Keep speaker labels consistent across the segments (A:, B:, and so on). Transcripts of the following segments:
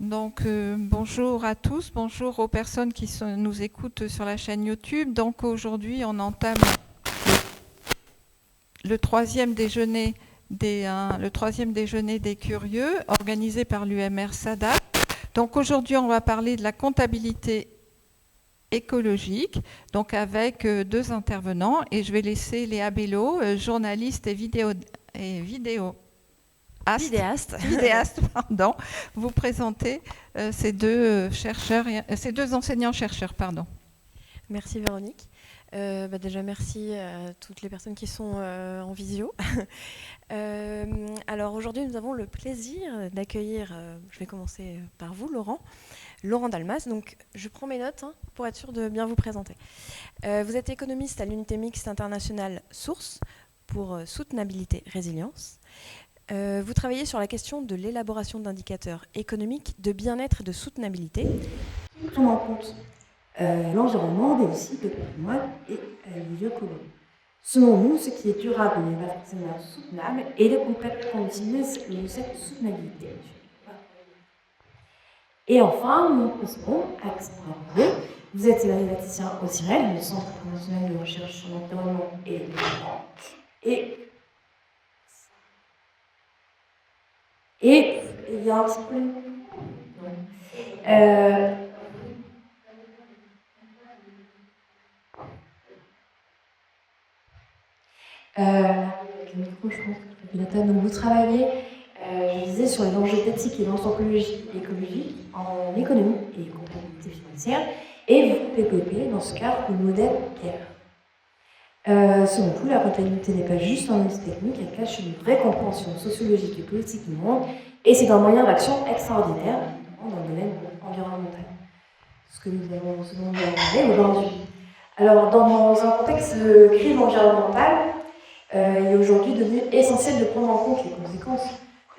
A: Donc, bonjour à tous, bonjour aux personnes qui nous écoutent sur la chaîne YouTube. Donc, aujourd'hui, on entame le troisième déjeuner des curieux, organisé par l'UMR SADA. Donc, aujourd'hui, on va parler de la comptabilité écologique, donc avec deux intervenants. Et je vais laisser Léa Bello, journaliste et vidéaste, pardon, vous présenter ces deux chercheurs, ces deux enseignants-chercheurs, pardon.
B: Merci Véronique. Déjà merci à toutes les personnes qui sont en visio. Alors aujourd'hui nous avons le plaisir d'accueillir, je vais commencer par vous Laurent Dalmas. Donc je prends mes notes pour être sûr de bien vous présenter. Vous êtes économiste à l'unité mixte internationale Source pour soutenabilité résilience. Vous travaillez sur la question de l'élaboration d'indicateurs économiques de bien-être et de soutenabilité
C: qui prennent en compte l'environnement, mais aussi le patrimoine et les lieux communs. Selon nous, ce qui est durable n'est pas forcément soutenable et les compétences de cette soutenabilité. Et enfin, nous procédons à Explore. Vous êtes théoréticien au CIREL, le Centre international de recherche sur l'environnement et le développement. Et il y a un petit peu... le micro, je pense que donc vous travaillez, je disais, sur les enjeux d'éthique et d'anthropologie écologique en économie et comptabilité financière, et vous développez dans ce cadre le modèle CARE. Selon vous, la comptabilité n'est pas juste un outil technique, elle cache une vraie compréhension sociologique et politique du monde, et c'est un moyen d'action extraordinaire dans le domaine environnemental. Ce que nous avons parlé aujourd'hui. Alors, dans un contexte de crise environnementale, il est aujourd'hui devenu essentiel de prendre en compte les conséquences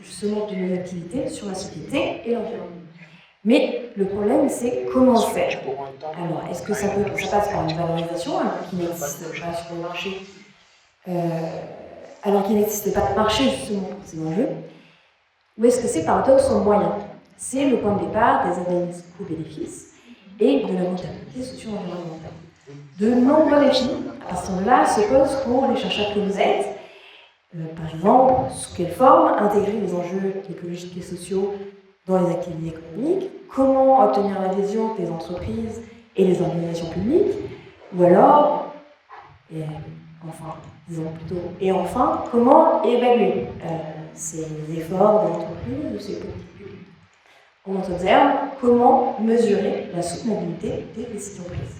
C: justement de nos activités sur la société et l'environnement. Mais le problème, c'est comment faire. Alors, est-ce que ça passe par une valorisation qui n'existe pas sur le marché, alors qu'il n'existe pas de marché justement pour ces enjeux, ou est-ce que c'est par d'autres moyens? C'est le point de départ des analyses coûts-bénéfices et de la rentabilité socio-environnementale. De nombreux défis à ce moment-là se posent pour les chercheurs que vous êtes. Par exemple, sous quelle forme intégrer les enjeux écologiques et sociaux dans les activités économiques, comment obtenir l'adhésion des entreprises et des organisations publiques, ou alors, comment évaluer ces efforts des entreprises ou ces politiques publiques. En d'autres termes, comment mesurer la soutenabilité des décisions prises.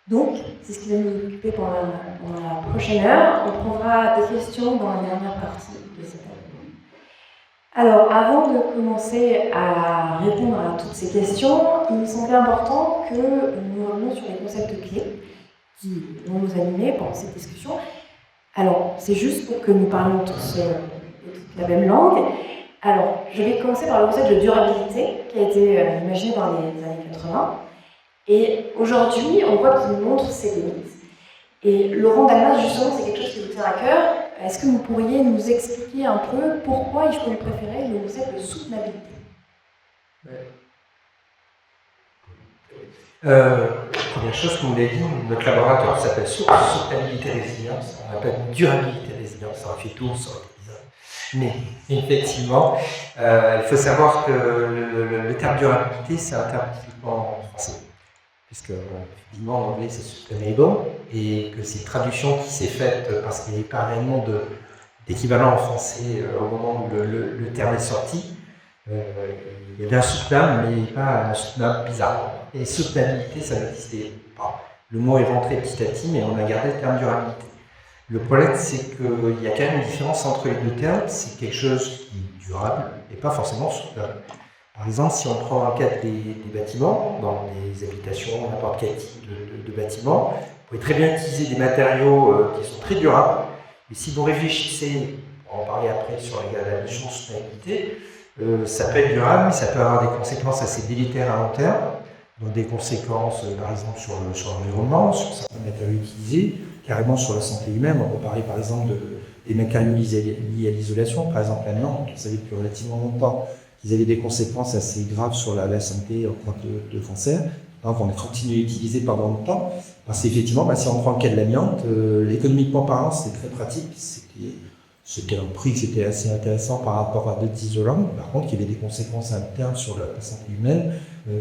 C: Donc, c'est ce qui va nous occuper pendant la prochaine heure. On prendra des questions dans la dernière partie de cette année. Alors, avant de commencer à répondre à toutes ces questions, il me semblait important que nous revenions sur les concepts clés qui vont nous animer pendant cette discussion. Alors, c'est juste pour que nous parlions tous la même langue. Alors, je vais commencer par le concept de durabilité qui a été imaginé dans les années 80. Et aujourd'hui, on voit qu'il nous montre ses limites. Et Laurent Dalmas, justement, c'est quelque chose qui vous tient à cœur. Est-ce que vous pourriez nous expliquer un peu pourquoi il faut lui préférer le concept de soutenabilité?
D: Première chose, comme vous l'avez dit, notre laboratoire s'appelle soutenabilité résilience, on appelle durabilité résilience, ça aurait fait tout, ça aurait été bizarre. Mais effectivement, il faut savoir que le terme durabilité, c'est un terme typiquement français. Puisque, effectivement, en anglais, c'est sustainable, et que c'est une traduction qui s'est faite parce qu'il n'y avait pas réellement d'équivalent en français au moment où le terme est sorti. Il y avait un soutenable, mais pas un soutenable bizarre. Et soutenabilité, ça n'existait pas. Le mot est rentré petit à petit, mais on a gardé le terme durabilité. Le problème, c'est qu'il y a quand même une différence entre les deux termes. C'est quelque chose qui est durable et pas forcément soutenable. Par exemple, si on prend un cas des bâtiments, dans des habitations, n'importe quel type de bâtiment, vous pouvez très bien utiliser des matériaux qui sont très durables. Mais si vous réfléchissez, on va en parler après sur la notion de soutenabilité, ça peut être durable, mais ça peut avoir des conséquences assez délétères à long terme. Donc des conséquences, par exemple, sur l'environnement, sur certains matériaux utilisés, carrément sur la santé humaine. On peut parler, par exemple, des matériaux liés à l'isolation. Par exemple, la lampe, vous savez, depuis relativement longtemps,
E: qu'ils avaient des conséquences assez graves sur la santé en cas de cancer. Donc on a continué à l'utiliser pendant longtemps, parce qu'effectivement, si on prend le cas de l'amiante, économiquement parlant, c'était très pratique, c'était un prix qui était assez intéressant par rapport à d'autres isolants. Par contre, il y avait des conséquences internes sur la santé humaine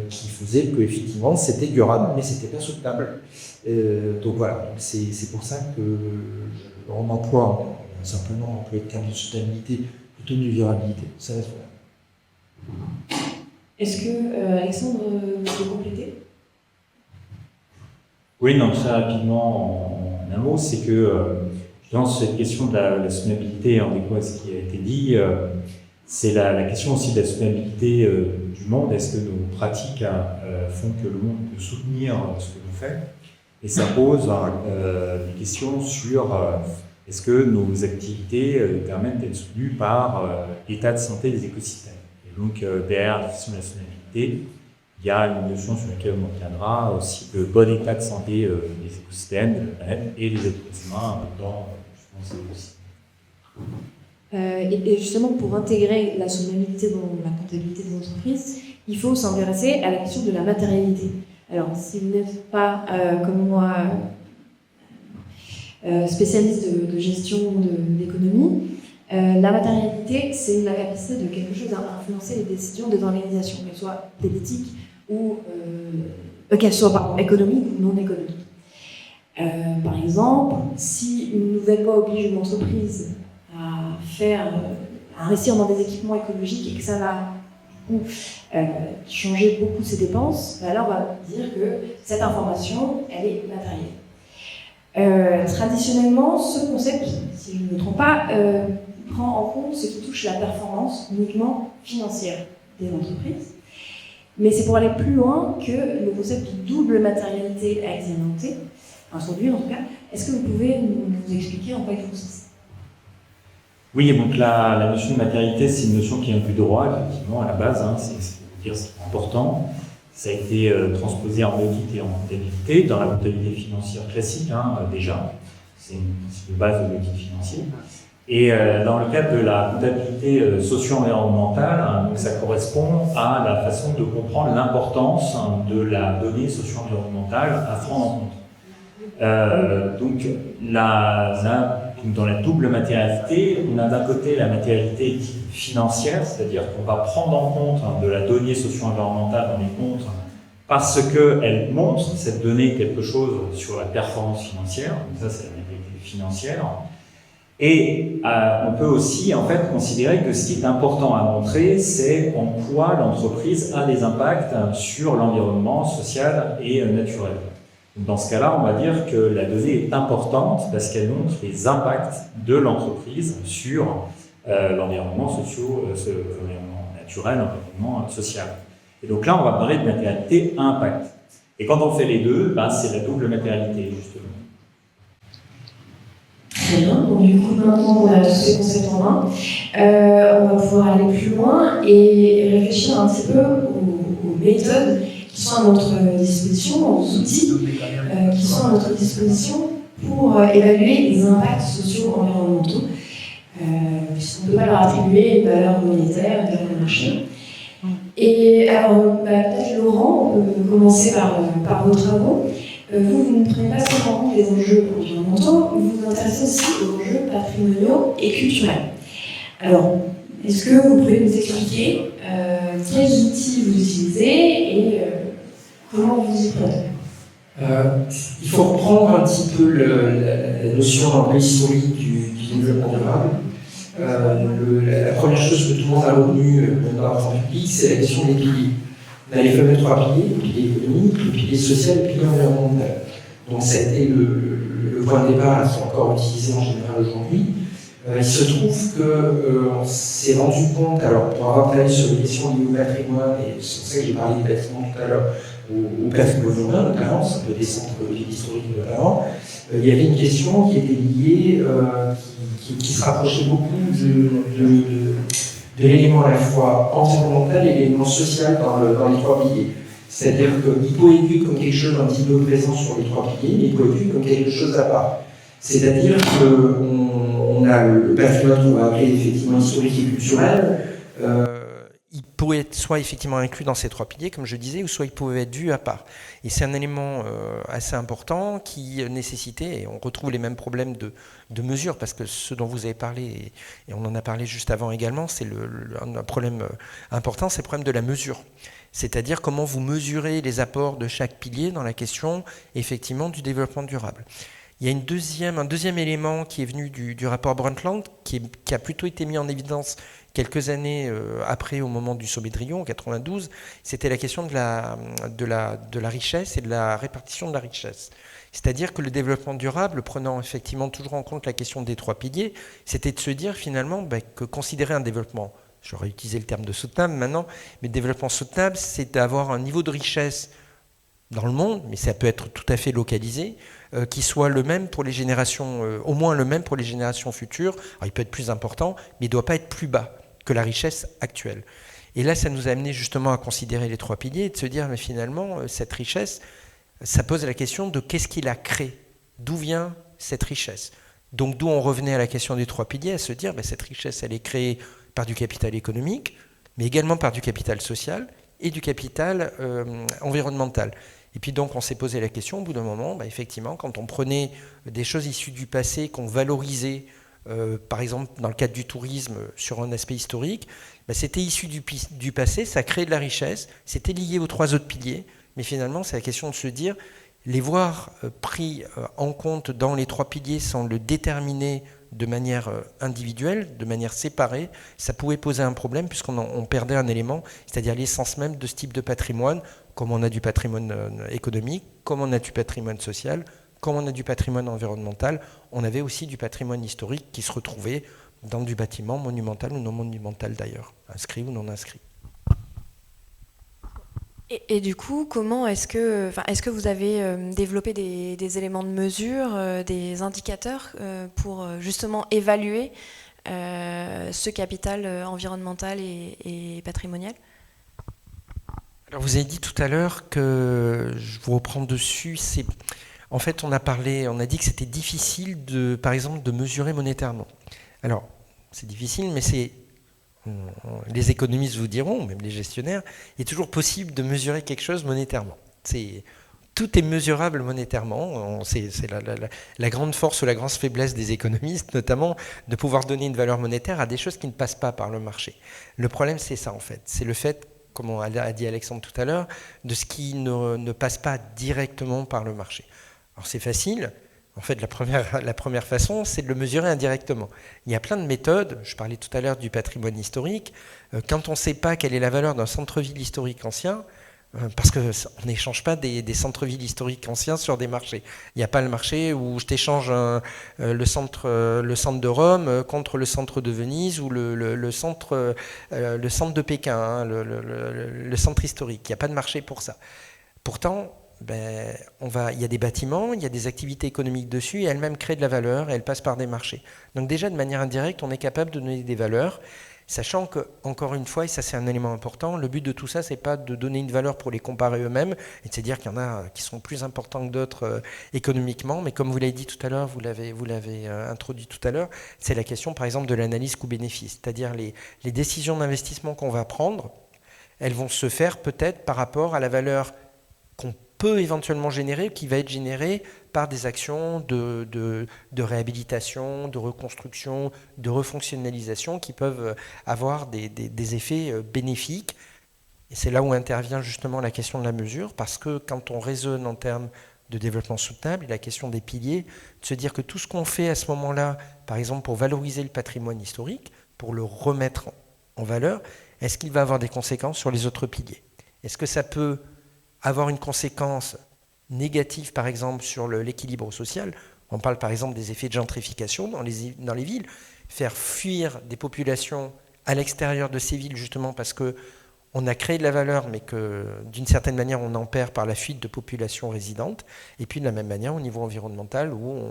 E: qui faisaient qu'effectivement, c'était durable, mais c'était pas soutenable. Donc voilà, c'est pour ça qu'on emploie simplement le terme de soutenabilité plutôt de durabilité. Ça reste voilà.
C: Est-ce que Alexandre veut compléter?
F: Oui, non, très rapidement, en un mot, c'est que dans cette question de la soutenabilité, en écho à ce qui a été dit, c'est la question aussi de la soutenabilité du monde. Est-ce que nos pratiques font que le monde peut soutenir ce que l'on fait? Et ça pose des questions sur est-ce que nos activités permettent d'être soutenues par l'état de santé des écosystèmes. Et donc, derrière la question de la soutenabilité, il y a une notion sur laquelle on reviendra aussi le bon état de santé des écosystèmes, de la planète et des êtres humains dans ces écosystèmes.
C: Et justement, pour intégrer la soutenabilité dans la comptabilité des entreprises, il faut s'intéresser à la question de la matérialité. Alors, si vous n'êtes pas, comme moi, spécialiste de gestion d'économie, la matérialité, c'est la capacité de quelque chose à influencer les décisions des organisations, qu'elles soient politiques ou qu'elles soient économiques ou non économiques. Par exemple, si une nouvelle loi oblige une entreprise à investir dans des équipements écologiques et que ça va changer beaucoup de ses dépenses, alors on va dire que cette information, elle est matérielle. Traditionnellement, ce concept, si je ne me trompe pas, prend en compte ce qui touche la performance uniquement financière des entreprises. Mais c'est pour aller plus loin que le concept de double matérialité a été introduit en tout cas. Est-ce que vous pouvez nous expliquer en quoi il consiste?
F: Oui, donc la notion de matérialité, c'est une notion qui vient du droit, effectivement, à la base, c'est important. Ça a été transposé en audit et en comptabilité, dans la comptabilité financière classique, déjà. C'est une base de l'audit financier. Et dans le cadre de la comptabilité socio-environnementale, ça correspond à la façon de comprendre l'importance de la donnée socio-environnementale à prendre en compte. Donc, dans la double matérialité, on a d'un côté la matérialité financière, c'est-à-dire qu'on va prendre en compte de la donnée socio-environnementale dans les comptes parce qu'elle montre, cette donnée, quelque chose sur la performance financière. Donc ça, c'est la matérialité financière. Et on peut aussi en fait considérer que ce qui est important à montrer, c'est en quoi l'entreprise a des impacts sur l'environnement social et naturel. Dans ce cas-là, on va dire que la donnée est importante parce qu'elle montre les impacts de l'entreprise sur l'environnement l'environnement naturel, l'environnement social. Et donc là, on va parler de matérialité à impact. Et quand on fait les deux, c'est la double matérialité, justement.
C: Très bien, donc du coup maintenant on a tous ces concepts en main, on va pouvoir aller plus loin et réfléchir un petit peu aux méthodes qui sont à notre disposition, aux outils qui sont à notre disposition pour évaluer les impacts socio-environnementaux, puisqu'on ne peut pas leur attribuer une valeur monétaire, une valeur de marché. Et alors, peut-être Laurent, on peut commencer par vos travaux. Vous ne prenez pas seulement en compte les enjeux environnementaux, vous vous intéressez aussi aux enjeux patrimoniaux et culturels. Alors, est-ce que vous pouvez nous expliquer quels outils vous utilisez et comment vous y prenez?
D: Il faut reprendre un petit peu la notion un peu historique du développement durable. La première chose que tout le monde a retenue dans l'argent public, c'est la question des piliers. On a les fameux 3 piliers, le pilier économique, le pilier social et le pilier environnemental. Donc ça a été le point de départ qui est encore utilisé en général aujourd'hui. Il se trouve qu'on s'est rendu compte, alors pour avoir travaillé sur les questions liées au patrimoine, et c'est pour ça que j'ai parlé des bâtiments tout à l'heure, au patrimoine urbain notamment, ça peut des centres historiques notamment, il y avait une question qui était liée, qui se rapprochait beaucoup de l'élément à la fois environnemental et l'élément social dans les 3 piliers. C'est-à-dire qu'il peut être vu comme quelque chose d'un petit peu présent sur les 3 piliers, mais il peut être vu comme quelque chose à part. C'est-à-dire qu'on a le patrimoine qu'on va appeler effectivement historique et culturel. il pouvait être soit effectivement inclus dans ces 3 piliers, comme je disais, ou soit il pouvait être vu à part. Et c'est un élément assez important qui nécessitait, et on retrouve les mêmes problèmes de mesure, parce que ce dont vous avez parlé, et on en a parlé juste avant également, c'est un problème important, c'est le problème de la mesure. C'est-à-dire comment vous mesurez les apports de chaque pilier dans la question, effectivement, du développement durable. Il y a un deuxième élément qui est venu du rapport Brundtland, qui a plutôt été mis en évidence quelques années après, au moment du sommet de Rio, en 92, c'était la question de la richesse et de la répartition de la richesse. C'est-à-dire que le développement durable, prenant effectivement toujours en compte la question des 3 piliers, c'était de se dire finalement que considérer un développement, j'aurais utilisé le terme de soutenable maintenant, mais développement soutenable, c'est d'avoir un niveau de richesse dans le monde, mais ça peut être tout à fait localisé, qui soit le même pour les générations, au moins le même pour les générations futures. Alors, il peut être plus important, mais il ne doit pas être plus bas que la richesse actuelle. Et là, ça nous a amené justement à considérer les 3 piliers et de se dire, mais finalement, cette richesse, ça pose la question de qu'est-ce qui la crée, d'où vient cette richesse. Donc d'où on revenait à la question des 3 piliers, à se dire, cette richesse, elle est créée par du capital économique, mais également par du capital social et du capital environnemental. Et puis donc on s'est posé la question au bout d'un moment, effectivement, quand on prenait des choses issues du passé, qu'on valorisait, par exemple dans le cadre du tourisme sur un aspect historique, c'était issu du passé, ça crée de la richesse, c'était lié aux 3 autres piliers, mais finalement c'est la question de se dire, les voir pris en compte dans les 3 piliers sans le déterminer de manière individuelle, de manière séparée, ça pouvait poser un problème puisqu'on perdait un élément, c'est-à-dire l'essence même de ce type de patrimoine, comme on a du patrimoine économique, comme on a du patrimoine social, comme on a du patrimoine environnemental, on avait aussi du patrimoine historique qui se retrouvait dans du bâtiment monumental ou non monumental d'ailleurs, inscrit ou non inscrit.
B: Et du coup, comment est-ce que vous avez développé des éléments de mesure, des indicateurs pour justement évaluer ce capital environnemental et patrimonial ?
D: Alors vous avez dit tout à l'heure que, je vous reprends dessus, en fait on a dit que c'était difficile par exemple de mesurer monétairement. Alors c'est difficile, mais les économistes vous diront, même les gestionnaires, il est toujours possible de mesurer quelque chose monétairement. Tout est mesurable monétairement. C'est la grande force ou la grande faiblesse des économistes, notamment, de pouvoir donner une valeur monétaire à des choses qui ne passent pas par le marché. Le problème, c'est ça, en fait. C'est le fait, comme a dit Alexandre tout à l'heure, de ce qui ne passe pas directement par le marché. Alors, c'est facile. En fait, la première façon, c'est de le mesurer indirectement. Il y a plein de méthodes. Je parlais tout à l'heure du patrimoine historique. Quand on ne sait pas quelle est la valeur d'un centre-ville historique ancien, parce qu'on n'échange pas des centres-villes historiques anciens sur des marchés. Il n'y a pas le marché où je t'échange le centre de Rome contre le centre de Venise ou le centre de Pékin, le centre historique. Il n'y a pas de marché pour ça. Pourtant, il y a des bâtiments, il y a des activités économiques dessus, et elles-mêmes créent de la valeur, et elles passent par des marchés. Donc déjà, de manière indirecte, on est capable de donner des valeurs, sachant que, encore une fois, et ça c'est un élément important, le but de tout ça, c'est pas de donner une valeur pour les comparer eux-mêmes, et de se dire qu'il y en a qui sont plus importants que d'autres économiquement, mais comme vous l'avez dit tout à l'heure, vous l'avez introduit tout à l'heure, c'est la question, par exemple, de l'analyse coût-bénéfice, c'est-à-dire les décisions d'investissement qu'on va prendre, elles vont se faire peut-être par rapport à la valeur qu'on peut éventuellement générer, qui va être générée par des actions de réhabilitation, de reconstruction, de refonctionnalisation qui peuvent avoir des effets bénéfiques. Et c'est là où intervient justement la question de la mesure, parce que quand on raisonne en termes de développement soutenable, la question des piliers, de se dire que tout ce qu'on fait à ce moment-là, par exemple pour valoriser le patrimoine historique, pour le remettre en valeur, est-ce qu'il va avoir des conséquences sur les autres piliers ? Est-ce que ça peut avoir une conséquence négative, par exemple, sur l'équilibre social? On parle, par exemple, des effets de gentrification dans les villes. Faire fuir des populations à l'extérieur de ces villes, justement, parce qu'on a créé de la valeur, mais que, d'une certaine manière, on en perd par la fuite de populations résidentes. Et puis, de la même manière, au niveau environnemental, où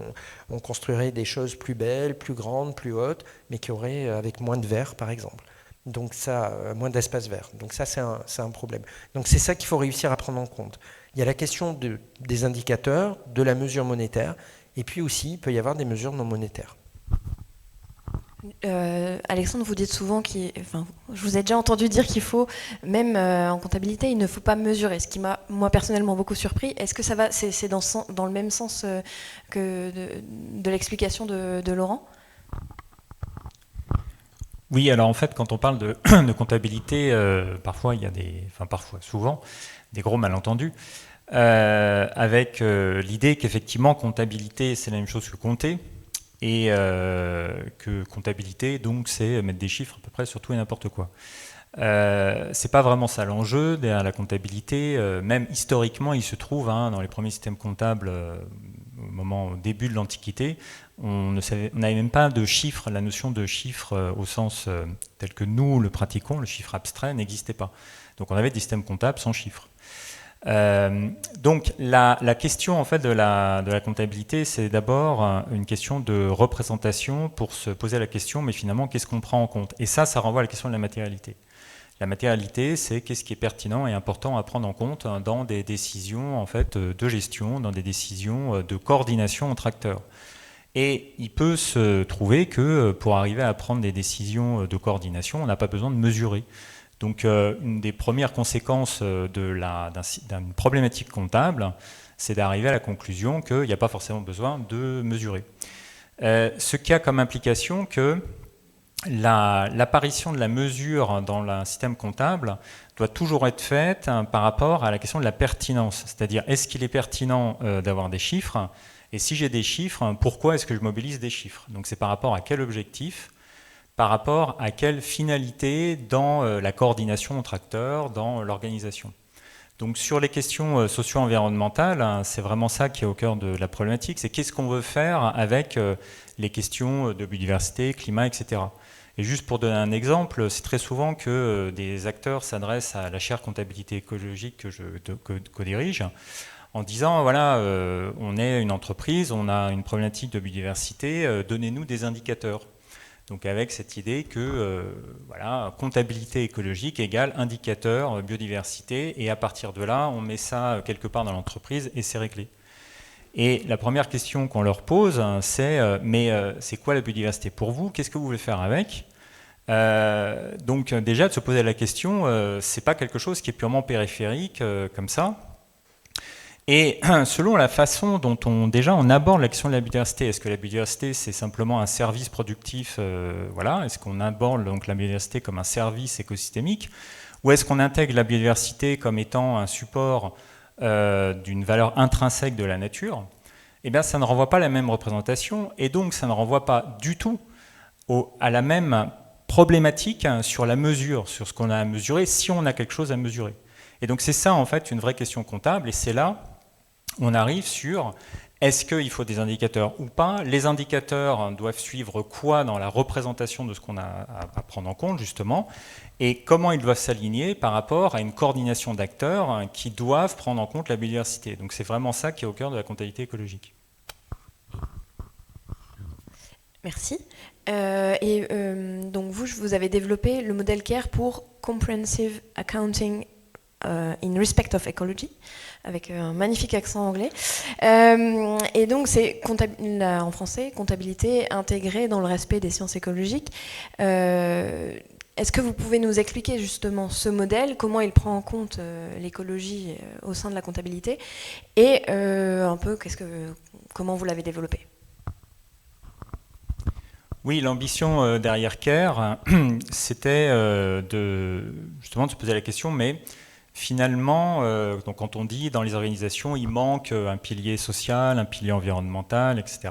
D: on construirait des choses plus belles, plus grandes, plus hautes, mais qui auraient avec moins de verre, par exemple. Donc ça, moins d'espace vert. Donc ça, c'est un problème. Donc c'est ça qu'il faut réussir à prendre en compte. Il y a la question des indicateurs, de la mesure monétaire, et puis aussi, il peut y avoir des mesures non monétaires.
B: Alexandre, vous dites souvent je vous ai déjà entendu dire qu'il faut, même en comptabilité, il ne faut pas mesurer, ce qui m'a, moi, personnellement beaucoup surpris. Est-ce que ça va, c'est dans le même sens que de l'explication de Laurent ?
G: Oui, alors en fait, quand on parle de, de comptabilité, parfois il y a souvent, des gros malentendus, avec l'idée qu'effectivement, comptabilité, c'est la même chose que compter. Et que comptabilité, donc, c'est mettre des chiffres à peu près sur tout et n'importe quoi. C'est pas vraiment ça l'enjeu derrière la comptabilité. Même historiquement, il se trouve dans les premiers systèmes comptables au début de l'Antiquité, on n'avait même pas de chiffre. La notion de chiffre au sens tel que nous le pratiquons, le chiffre abstrait, n'existait pas. Donc on avait des systèmes comptables sans chiffres. Donc la question en fait de la comptabilité, c'est d'abord une question de représentation pour se poser la question, mais finalement qu'est-ce qu'on prend en compte? Et ça renvoie à la question de la matérialité. La matérialité, c'est qu'est-ce qui est pertinent et important à prendre en compte dans des décisions en fait de gestion, dans des décisions de coordination entre acteurs. Et il peut se trouver que pour arriver à prendre des décisions de coordination, on n'a pas besoin de mesurer. Donc une des premières conséquences d'une problématique comptable, c'est d'arriver à la conclusion qu'il n'y a pas forcément besoin de mesurer. Ce qui a comme implication que l'apparition de la mesure dans un système comptable doit toujours être faite par rapport à la question de la pertinence. C'est-à-dire, est-ce qu'il est pertinent d'avoir des chiffres? Et si j'ai des chiffres, pourquoi est-ce que je mobilise des chiffres? Donc c'est par rapport à quel objectif? Par rapport à quelle finalité dans la coordination entre acteurs, dans l'organisation. Donc sur les questions socio-environnementales, c'est vraiment ça qui est au cœur de la problématique, c'est qu'est-ce qu'on veut faire avec les questions de biodiversité, climat, etc. Et juste pour donner un exemple, c'est très souvent que des acteurs s'adressent à la chaire comptabilité écologique que je co-dirige, en disant, voilà, on est une entreprise, on a une problématique de biodiversité, donnez-nous des indicateurs. Donc avec cette idée que comptabilité écologique égale indicateur biodiversité, et à partir de là, on met ça quelque part dans l'entreprise et c'est réglé. Et la première question qu'on leur pose, c'est c'est quoi la biodiversité pour vous? Qu'est-ce que vous voulez faire avec? Donc déjà de se poser la question, c'est pas quelque chose qui est purement périphérique comme ça. Et selon la façon dont on aborde la question de la biodiversité, est-ce que la biodiversité c'est simplement un service productif, est-ce qu'on aborde donc la biodiversité comme un service écosystémique, ou est-ce qu'on intègre la biodiversité comme étant un support d'une valeur intrinsèque de la nature? Eh bien ça ne renvoie pas à la même représentation, et donc ça ne renvoie pas du tout à la même problématique sur la mesure, sur ce qu'on a à mesurer, si on a quelque chose à mesurer. Et donc c'est ça en fait une vraie question comptable, et c'est là on arrive sur est-ce qu'il faut des indicateurs ou pas? Les indicateurs doivent suivre quoi dans la représentation de ce qu'on a à prendre en compte justement, et comment ils doivent s'aligner par rapport à une coordination d'acteurs qui doivent prendre en compte la biodiversité. Donc c'est vraiment ça qui est au cœur de la comptabilité écologique.
B: Merci. Donc vous avez développé le modèle CARE pour Comprehensive Accounting in Respect of Ecology, avec un magnifique accent anglais. Et donc c'est en français, comptabilité intégrée dans le respect des sciences écologiques. Est-ce que vous pouvez nous expliquer justement ce modèle, comment il prend en compte l'écologie au sein de la comptabilité, et un peu comment vous l'avez développé?
G: Oui, l'ambition derrière CARE, c'était justement de se poser la question, mais finalement, donc quand on dit dans les organisations, il manque un pilier social, un pilier environnemental, etc.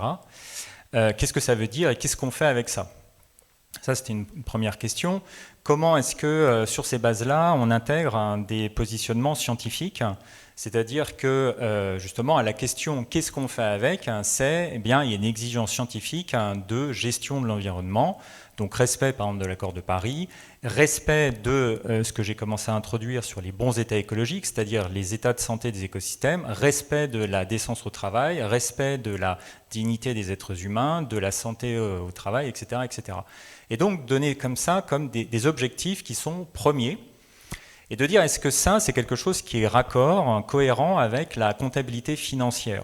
G: Qu'est-ce que ça veut dire et qu'est-ce qu'on fait avec ça? Ça, c'était une première question. Comment est-ce que sur ces bases-là, on intègre des positionnements scientifiques? C'est-à-dire que justement, à la question qu'est-ce qu'on fait avec, c'est, il y a une exigence scientifique de gestion de l'environnement. Donc respect par exemple de l'accord de Paris, respect de ce que j'ai commencé à introduire sur les bons états écologiques, c'est-à-dire les états de santé des écosystèmes, respect de la décence au travail, respect de la dignité des êtres humains, de la santé au travail, etc., etc. Et donc donner comme ça comme des objectifs qui sont premiers, et de dire est-ce que ça c'est quelque chose qui est raccord, cohérent avec la comptabilité financière.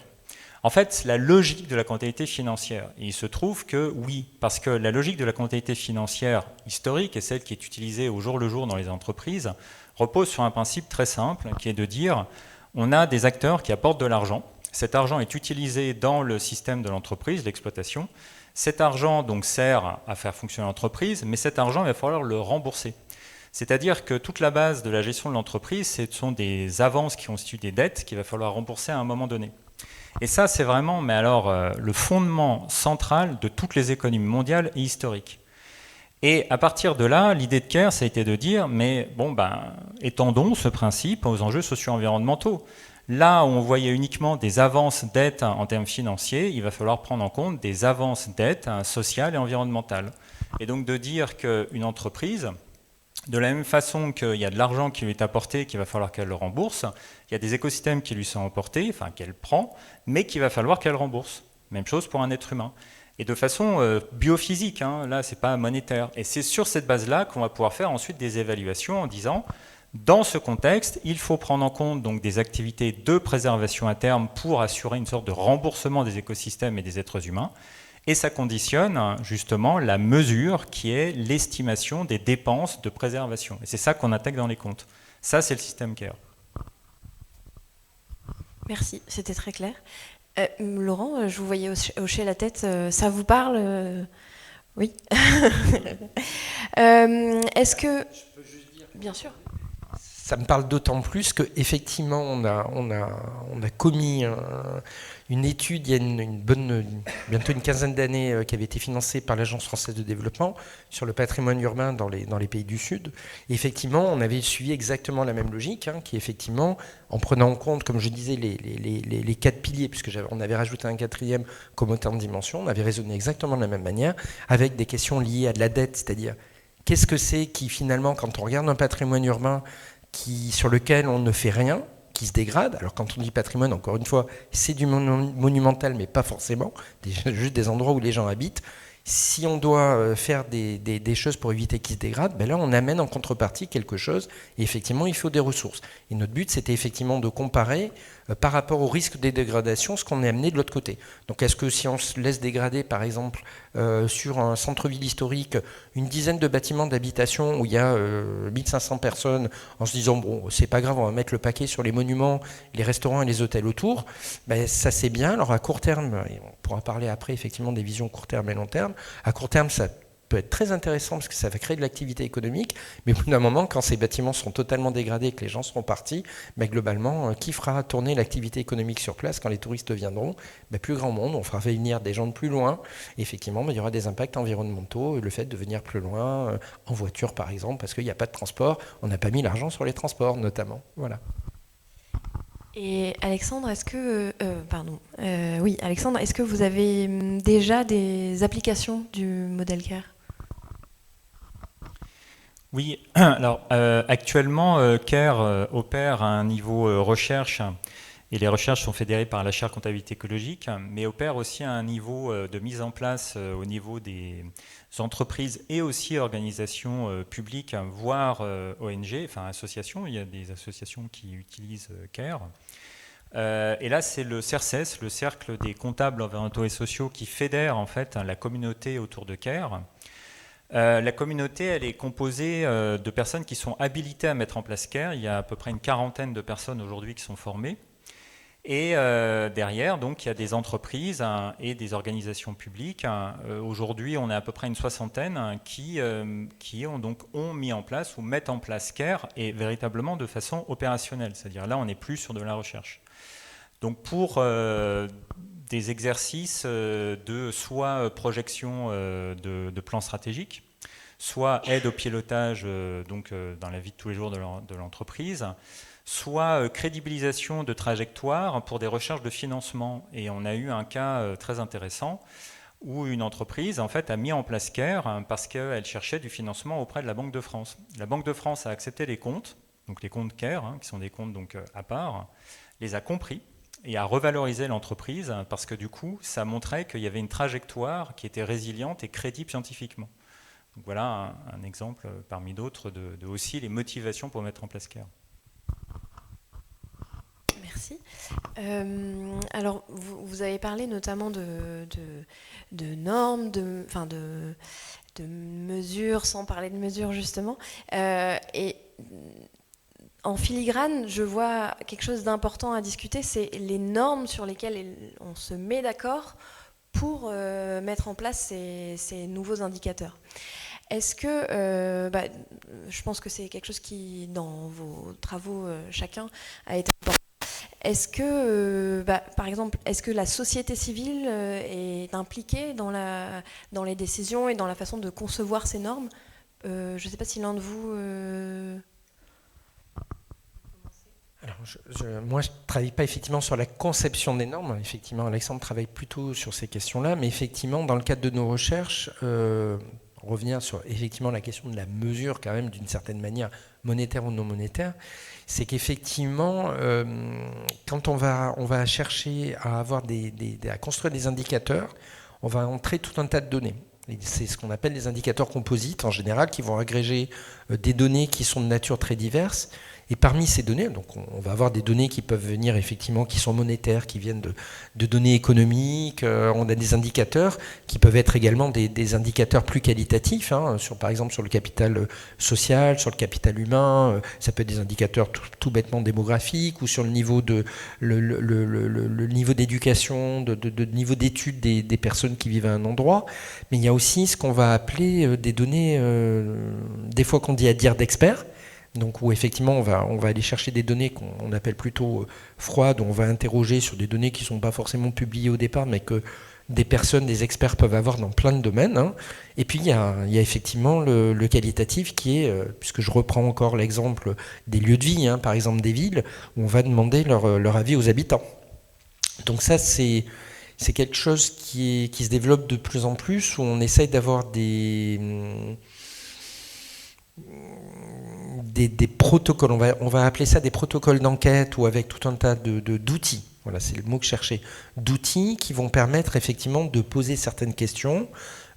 G: En fait, la logique de la comptabilité financière. Et il se trouve que oui, parce que la logique de la comptabilité financière historique et celle qui est utilisée au jour le jour dans les entreprises repose sur un principe très simple qui est de dire on a des acteurs qui apportent de l'argent. Cet argent est utilisé dans le système de l'entreprise, l'exploitation. Cet argent donc sert à faire fonctionner l'entreprise, mais cet argent, il va falloir le rembourser. C'est-à-dire que toute la base de la gestion de l'entreprise, ce sont des avances qui constituent des dettes qu'il va falloir rembourser à un moment donné. Et ça, c'est vraiment le fondement central de toutes les économies mondiales et historiques. Et à partir de là, l'idée de Kerr, ça a été de dire, étendons ce principe aux enjeux socio-environnementaux. Là où on voyait uniquement des avances dettes en termes financiers, il va falloir prendre en compte des avances dettes sociales et environnementales. Et donc de dire qu'une entreprise, de la même façon qu'il y a de l'argent qui lui est apporté, qu'il va falloir qu'elle le rembourse, il y a des écosystèmes qui lui sont apportés, qu'elle prend, mais qu'il va falloir qu'elle rembourse. Même chose pour un être humain. Et de façon biophysique, là, c'est pas monétaire. Et c'est sur cette base-là qu'on va pouvoir faire ensuite des évaluations en disant, dans ce contexte, il faut prendre en compte donc, des activités de préservation à terme pour assurer une sorte de remboursement des écosystèmes et des êtres humains. Et ça conditionne justement la mesure qui est l'estimation des dépenses de préservation. Et c'est ça qu'on intègre dans les comptes. Ça, c'est le système Kerr.
B: Merci, c'était très clair. Laurent, je vous voyais hocher la tête. Ça vous parle Oui. Est-ce que...
H: Je peux juste dire...
B: Bien sûr.
H: Ça me parle d'autant plus qu'effectivement, on a commis une étude il y a bientôt une quinzaine d'années qui avait été financée par l'Agence française de développement sur le patrimoine urbain dans les pays du Sud. Et effectivement, on avait suivi exactement la même logique, qui effectivement, en prenant en compte, comme je disais, les 4 piliers, puisque on avait rajouté un 4e comme autant de dimensions, on avait raisonné exactement de la même manière, avec des questions liées à de la dette, c'est-à-dire qu'est-ce que c'est qui finalement, quand on regarde un patrimoine urbain, sur lequel on ne fait rien, qui se dégrade. Alors quand on dit patrimoine, encore une fois, c'est du monumental, mais pas forcément, juste des endroits où les gens habitent. Si on doit faire des choses pour éviter qu'ils se dégradent, là on amène en contrepartie quelque chose, et effectivement il faut des ressources. Et notre but c'était effectivement de comparer par rapport au risque des dégradations ce qu'on est amené de l'autre côté. Donc est-ce que si on se laisse dégrader par exemple sur un centre-ville historique une dizaine de bâtiments d'habitation où il y a 1500 personnes en se disant bon c'est pas grave on va mettre le paquet sur les monuments, les restaurants et les hôtels autour, ça c'est bien. Alors à court terme, on pourra parler après effectivement des visions court terme et long terme, à court terme ça peut être très intéressant parce que ça va créer de l'activité économique, mais au bout d'un moment, quand ces bâtiments seront totalement dégradés et que les gens seront partis, globalement, qui fera tourner l'activité économique sur place quand les touristes viendront? Plus grand monde, on fera venir des gens de plus loin, et effectivement, il y aura des impacts environnementaux, le fait de venir plus loin, en voiture par exemple, parce qu'il n'y a pas de transport, on n'a pas mis l'argent sur les transports notamment. Voilà.
B: Et Alexandre, est-ce que Alexandre, est-ce que vous avez déjà des applications du modèle Kerr?
G: Oui, alors actuellement, Kerr opère à un niveau recherche, et les recherches sont fédérées par la chaire comptabilité écologique, mais opère aussi à un niveau de mise en place au niveau des entreprises et aussi organisations publiques, voire ONG, enfin associations. Il y a des associations qui utilisent Kerr. Et là, c'est le CERCES, le Cercle des comptables environnementaux et sociaux, qui fédère en fait la communauté autour de Kerr. La communauté, elle est composée de personnes qui sont habilitées à mettre en place Kerr. Il y a à peu près une quarantaine de personnes aujourd'hui qui sont formées. Et derrière, donc, il y a des entreprises et des organisations publiques. Aujourd'hui, on est à peu près une soixantaine qui ont mis en place ou mettent en place Kerr et véritablement de façon opérationnelle. C'est-à-dire là, on n'est plus sur de la recherche. Donc pour des exercices de soit projection de plans stratégiques, soit aide au pilotage dans la vie de tous les jours de l'entreprise, soit crédibilisation de trajectoire pour des recherches de financement. Et on a eu un cas très intéressant où une entreprise en fait, a mis en place Kerr parce qu'elle cherchait du financement auprès de la Banque de France. La Banque de France a accepté les comptes, donc les comptes Kerr, qui sont des comptes donc, à part, les a compris et a revalorisé l'entreprise parce que du coup, ça montrait qu'il y avait une trajectoire qui était résiliente et crédible scientifiquement. Donc voilà un exemple parmi d'autres de aussi les motivations pour mettre en place Kerr.
B: Merci. Alors, vous avez parlé notamment de normes, de mesures, sans parler de mesures justement. Et en filigrane, je vois quelque chose d'important à discuter, c'est les normes sur lesquelles on se met d'accord pour mettre en place ces nouveaux indicateurs. Est-ce que, je pense que c'est quelque chose qui, dans vos travaux, chacun a été important. Est-ce que, par exemple, est-ce que la société civile est impliquée dans les décisions et dans la façon de concevoir ces normes? Je ne sais pas si l'un de vous...
H: Alors, moi, je ne travaille pas effectivement sur la conception des normes. Effectivement, Alexandre travaille plutôt sur ces questions-là. Mais effectivement, dans le cadre de nos recherches, revenir sur effectivement la question de la mesure, quand même, d'une certaine manière, monétaire ou non monétaire, c'est qu'effectivement, quand on va chercher à à construire des indicateurs, on va entrer tout un tas de données. C'est ce qu'on appelle des indicateurs composites, en général, qui vont agréger des données qui sont de nature très diverse. Et parmi ces données, donc on va avoir des données qui peuvent venir effectivement, qui sont monétaires, qui viennent de données économiques. On a des indicateurs qui peuvent être également des indicateurs plus qualitatifs, hein, par exemple sur le capital social, sur le capital humain. Ça peut être des indicateurs tout bêtement démographiques ou sur le niveau le niveau d'éducation, de niveau d'études des personnes qui vivent à un endroit. Mais il y a aussi ce qu'on va appeler des données, des fois qu'on dit à dire d'experts. Donc où effectivement on va aller chercher des données qu'on appelle plutôt froides, où on va interroger sur des données qui ne sont pas forcément publiées au départ, mais que des personnes, des experts peuvent avoir dans plein de domaines. Hein. Et puis il y a effectivement le qualitatif qui est, puisque je reprends encore l'exemple des lieux de vie, hein, par exemple des villes, où on va demander leur avis aux habitants. Donc ça c'est quelque chose qui se développe de plus en plus, où on essaye d'avoir des protocoles, on va appeler ça des protocoles d'enquête, ou avec tout un tas d'outils, voilà, c'est le mot que je cherchais, d'outils qui vont permettre effectivement de poser certaines questions.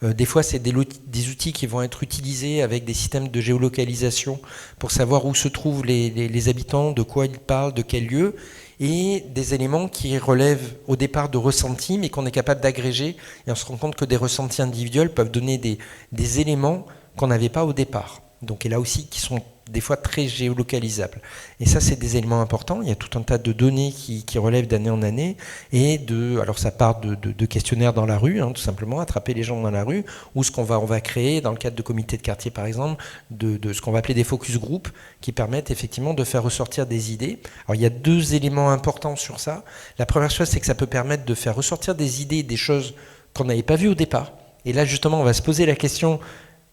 H: Des fois, c'est des outils qui vont être utilisés avec des systèmes de géolocalisation pour savoir où se trouvent les habitants, de quoi ils parlent, de quel lieu, et des éléments qui relèvent au départ de ressentis, mais qu'on est capable d'agréger, et on se rend compte que des ressentis individuels peuvent donner des éléments qu'on n'avait pas au départ. Donc, et là aussi, qui sont des fois très géolocalisables. Et ça, c'est des éléments importants. Il y a tout un tas de données qui relèvent d'année en année. Et alors ça part de questionnaires dans la rue, hein, tout simplement, attraper les gens dans la rue, ou on va créer, dans le cadre de comités de quartier par exemple, de ce qu'on va appeler des focus group, qui permettent effectivement de faire ressortir des idées. Alors il y a deux éléments importants sur ça. La première chose, c'est que ça peut permettre de faire ressortir des idées, des choses qu'on n'avait pas vues au départ. Et là, justement, on va se poser la question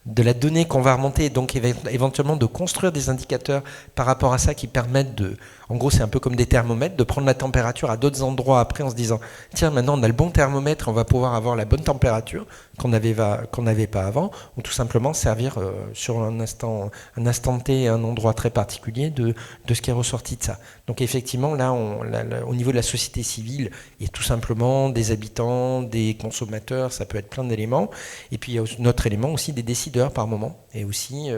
H: de la donnée qu'on va remonter, donc éventuellement de construire des indicateurs par rapport à ça qui permettent en gros c'est un peu comme des thermomètres, de prendre la température à d'autres endroits après en se disant tiens maintenant on a le bon thermomètre, on va pouvoir avoir la bonne température qu'on n'avait pas avant, ou tout simplement servir sur un instant T, un endroit très particulier de ce qui est ressorti de ça. Donc effectivement là, au niveau de la société civile, il y a tout simplement des habitants, des consommateurs, ça peut être plein d'éléments, et puis il y a un autre élément aussi des décideurs par moment, et aussi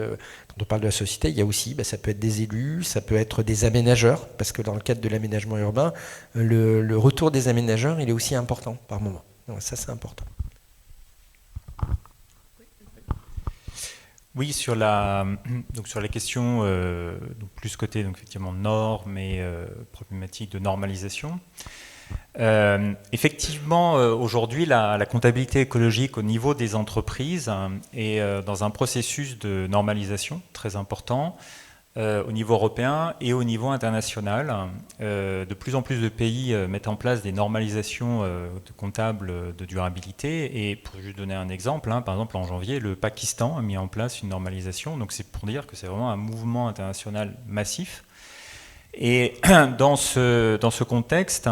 H: quand on parle de la société, il y a aussi, ça peut être des élus, ça peut être des aménageurs, parce que dans le cadre de l'aménagement urbain, le retour des aménageurs, il est aussi important par moment. Donc ça, c'est important.
G: Oui, sur la question, plus côté donc, effectivement normes et problématiques de normalisation. Effectivement, aujourd'hui, la comptabilité écologique au niveau des entreprises est dans un processus de normalisation très important au niveau européen et au niveau international. De plus en plus de pays mettent en place des normalisations comptables de durabilité. Et pour juste donner un exemple, par exemple en janvier, le Pakistan a mis en place une normalisation. Donc c'est pour dire que c'est vraiment un mouvement international massif. Et dans ce contexte,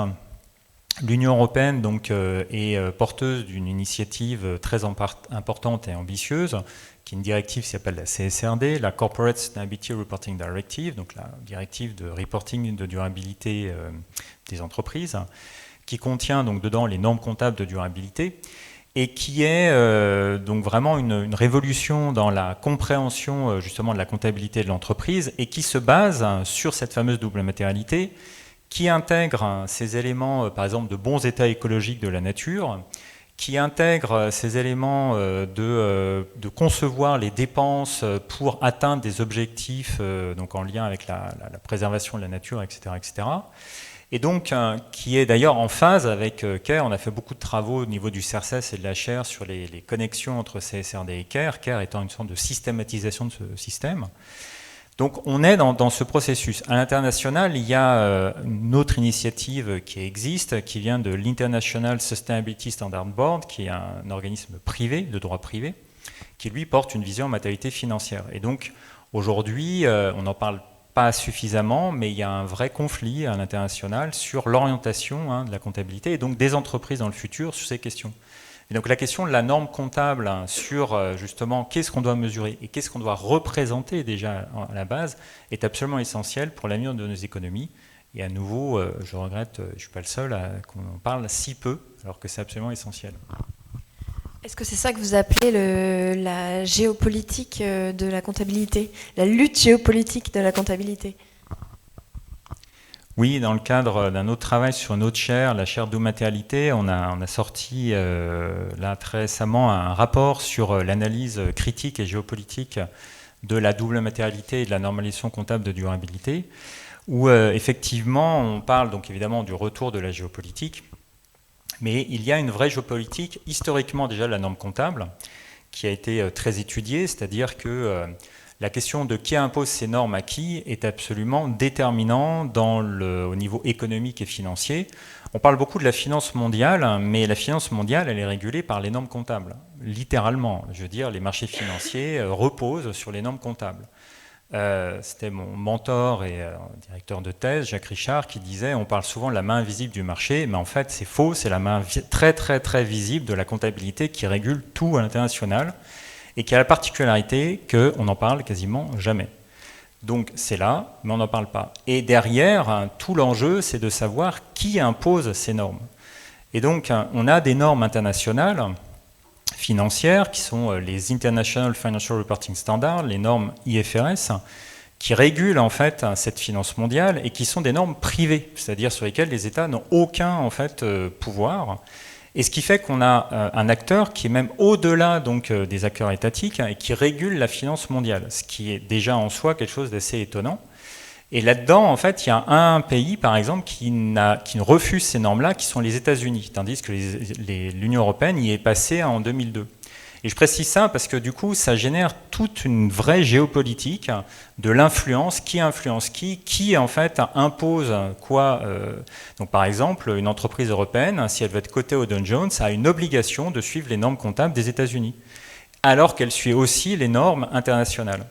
G: l'Union européenne donc, est porteuse d'une initiative très importante et ambitieuse, qui est une directive qui s'appelle la CSRD, la Corporate Sustainability Reporting Directive, donc la directive de reporting de durabilité des entreprises, qui contient donc dedans les normes comptables de durabilité, et qui est donc vraiment une révolution dans la compréhension justement de la comptabilité de l'entreprise, et qui se base sur cette fameuse double matérialité, qui intègre ces éléments, par exemple, de bons états écologiques de la nature, qui intègre ces éléments de concevoir les dépenses pour atteindre des objectifs donc en lien avec la préservation de la nature, etc. etc. Et donc, qui est d'ailleurs en phase avec CARE. On a fait beaucoup de travaux au niveau du CERCES et de la chaire sur les connexions entre CSRD et CARE, CARE étant une sorte de systématisation de ce système. Donc on est dans ce processus. À l'international, il y a une autre initiative qui existe, qui vient de l'International Sustainability Standard Board, qui est un organisme privé, de droit privé, qui lui porte une vision en matérialité financière. Et donc aujourd'hui, on n'en parle pas suffisamment, mais il y a un vrai conflit à l'international sur l'orientation de la comptabilité et donc des entreprises dans le futur sur ces questions. Et donc la question de la norme comptable sur justement qu'est-ce qu'on doit mesurer et qu'est-ce qu'on doit représenter déjà à la base est absolument essentielle pour l'avenir de nos économies. Et à nouveau, je regrette, je ne suis pas le seul qu'on en parle si peu, alors que c'est absolument essentiel.
B: Est-ce que c'est ça que vous appelez la géopolitique de la comptabilité, la lutte géopolitique de la comptabilité ?
G: Oui, dans le cadre d'un autre travail sur une autre chaire, la chaire d'immatérialité, on a sorti là très récemment un rapport sur l'analyse critique et géopolitique de la double matérialité et de la normalisation comptable de durabilité, où effectivement on parle donc évidemment du retour de la géopolitique, mais il y a une vraie géopolitique historiquement déjà de la norme comptable qui a été très étudiée, c'est-à-dire que la question de qui impose ces normes à qui est absolument déterminant au niveau économique et financier. On parle beaucoup de la finance mondiale, mais la finance mondiale, elle est régulée par les normes comptables, littéralement. Je veux dire, les marchés financiers reposent sur les normes comptables. C'était mon mentor et directeur de thèse, Jacques Richard, qui disait on parle souvent de la main invisible du marché, mais en fait c'est faux, c'est la main très très très visible de la comptabilité qui régule tout à l'international et qui a la particularité qu'on n'en parle quasiment jamais. Donc c'est là, mais on n'en parle pas. Et derrière, tout l'enjeu, c'est de savoir qui impose ces normes. Et donc on a des normes internationales financières qui sont les International Financial Reporting Standards, les normes IFRS, qui régulent en fait cette finance mondiale et qui sont des normes privées, c'est-à-dire sur lesquelles les États n'ont aucun en fait pouvoir. Et ce qui fait qu'on a un acteur qui est même au-delà donc des acteurs étatiques et qui régule la finance mondiale, ce qui est déjà en soi quelque chose d'assez étonnant. Et là-dedans, en fait, il y a un pays, par exemple, qui refuse ces normes-là, qui sont les États-Unis, tandis que l'Union européenne y est passée en 2002. Et je précise ça parce que du coup, ça génère toute une vraie géopolitique de l'influence, qui en fait impose quoi. Donc par exemple, une entreprise européenne, si elle veut être cotée au Dow Jones, a une obligation de suivre les normes comptables des États-Unis, alors qu'elle suit aussi les normes internationales.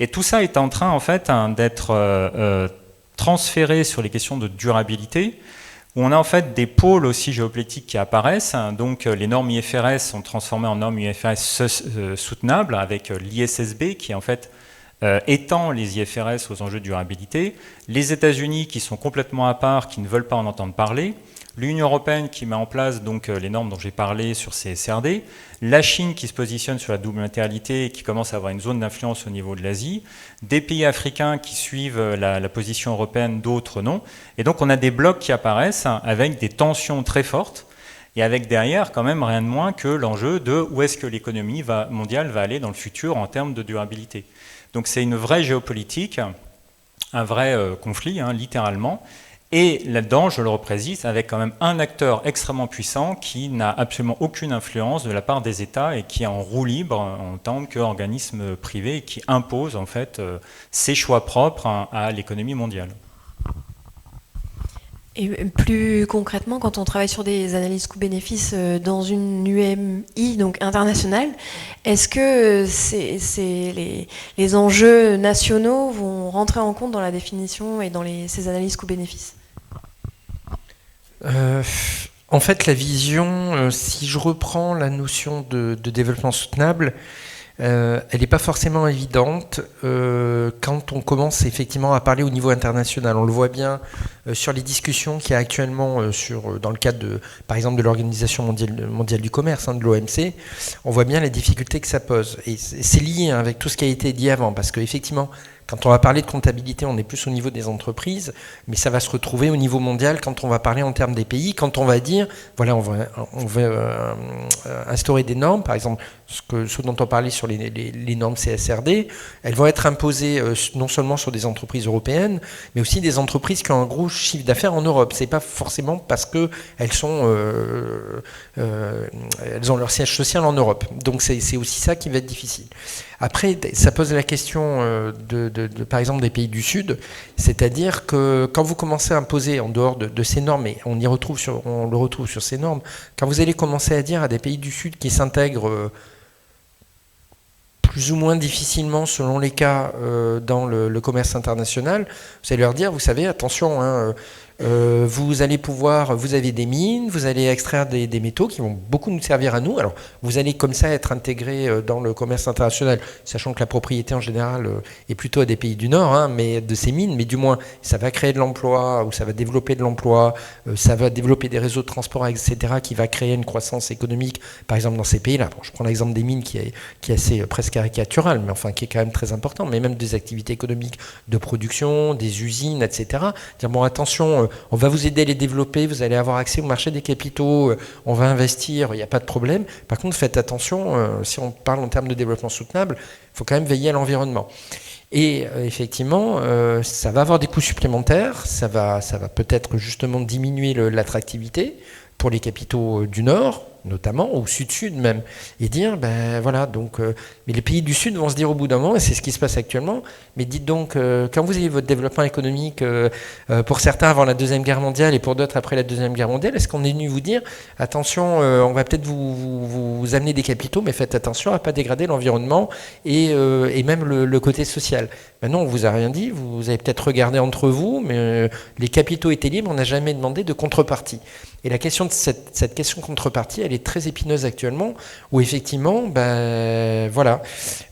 G: Et tout ça est en train en fait d'être transféré sur les questions de durabilité, où on a en fait des pôles aussi géopolitiques qui apparaissent. Donc les normes IFRS sont transformées en normes IFRS soutenables avec l'ISSB qui en fait étend les IFRS aux enjeux de durabilité. Les États-Unis qui sont complètement à part, qui ne veulent pas en entendre parler. L'Union européenne qui met en place donc les normes dont j'ai parlé sur CSRD, la Chine qui se positionne sur la double matérialité et qui commence à avoir une zone d'influence au niveau de l'Asie, des pays africains qui suivent la position européenne, d'autres non. Et donc on a des blocs qui apparaissent avec des tensions très fortes et avec derrière quand même rien de moins que l'enjeu de où est-ce que l'économie mondiale va aller dans le futur en termes de durabilité. Donc c'est une vraie géopolitique, un vrai conflit, littéralement. Et là-dedans, je le reprécise, avec quand même un acteur extrêmement puissant qui n'a absolument aucune influence de la part des États et qui est en roue libre en tant qu'organisme privé et qui impose en fait ses choix propres à l'économie mondiale.
B: Et plus concrètement, quand on travaille sur des analyses coûts-bénéfices dans une UMI, donc internationale, est-ce que les enjeux nationaux vont rentrer en compte dans la définition et dans ces analyses coûts-bénéfices ?
H: En fait, la vision, si je reprends la notion de développement soutenable, elle n'est pas forcément évidente quand on commence effectivement à parler au niveau international. On le voit bien sur les discussions qu'il y a actuellement dans le cadre, par exemple, de l'Organisation mondiale du commerce, de l'OMC. On voit bien les difficultés que ça pose. Et c'est lié avec tout ce qui a été dit avant, parce qu'effectivement, Quand on va parler de comptabilité, on est plus au niveau des entreprises, mais ça va se retrouver au niveau mondial quand on va parler en termes des pays, quand on va dire, voilà, on va instaurer des normes, par exemple, ce dont on parlait sur les normes CSRD, elles vont être imposées non seulement sur des entreprises européennes, mais aussi des entreprises qui ont un gros chiffre d'affaires en Europe. C'est pas forcément parce que elles ont leur siège social en Europe. Donc c'est aussi ça qui va être difficile. Après, ça pose la question par exemple, des pays du Sud, c'est-à-dire que quand vous commencez à imposer en dehors de ces normes, et on le retrouve sur ces normes, quand vous allez commencer à dire à des pays du Sud qui s'intègrent plus ou moins difficilement selon les cas dans le commerce international, vous allez leur dire, vous savez, attention, hein, vous avez des mines, vous allez extraire des métaux qui vont beaucoup nous servir à nous. Alors, vous allez comme ça être intégré dans le commerce international, sachant que la propriété en général est plutôt à des pays du Nord, hein, mais de ces mines, mais du moins, ça va créer de l'emploi, ou ça va développer de l'emploi, ça va développer des réseaux de transport, etc., qui va créer une croissance économique, par exemple, dans ces pays-là. Bon, je prends l'exemple des mines qui est assez presque caricatural, mais enfin, qui est quand même très important, mais même des activités économiques de production, des usines, etc. Dire, bon, attention, on va vous aider à les développer, vous allez avoir accès au marché des capitaux, on va investir, il n'y a pas de problème. Par contre, faites attention, si on parle en termes de développement soutenable, il faut quand même veiller à l'environnement. Et effectivement, ça va avoir des coûts supplémentaires, ça va peut-être justement diminuer l'attractivité pour les capitaux du Nord, notamment, ou Sud-Sud même, et dire, ben voilà, donc, mais les pays du Sud vont se dire au bout d'un moment, et c'est ce qui se passe actuellement, mais dites donc, quand vous avez votre développement économique, pour certains avant la Deuxième Guerre mondiale, et pour d'autres après la Deuxième Guerre mondiale, est-ce qu'on est venu vous dire, attention, on va peut-être vous amener des capitaux, mais faites attention à ne pas dégrader l'environnement, et même le côté social. Maintenant, on ne vous a rien dit, vous avez peut-être regardé entre vous, mais les capitaux étaient libres, on n'a jamais demandé de contrepartie. Et la question de cette question contrepartie, elle est très épineuse actuellement, où effectivement, ben voilà,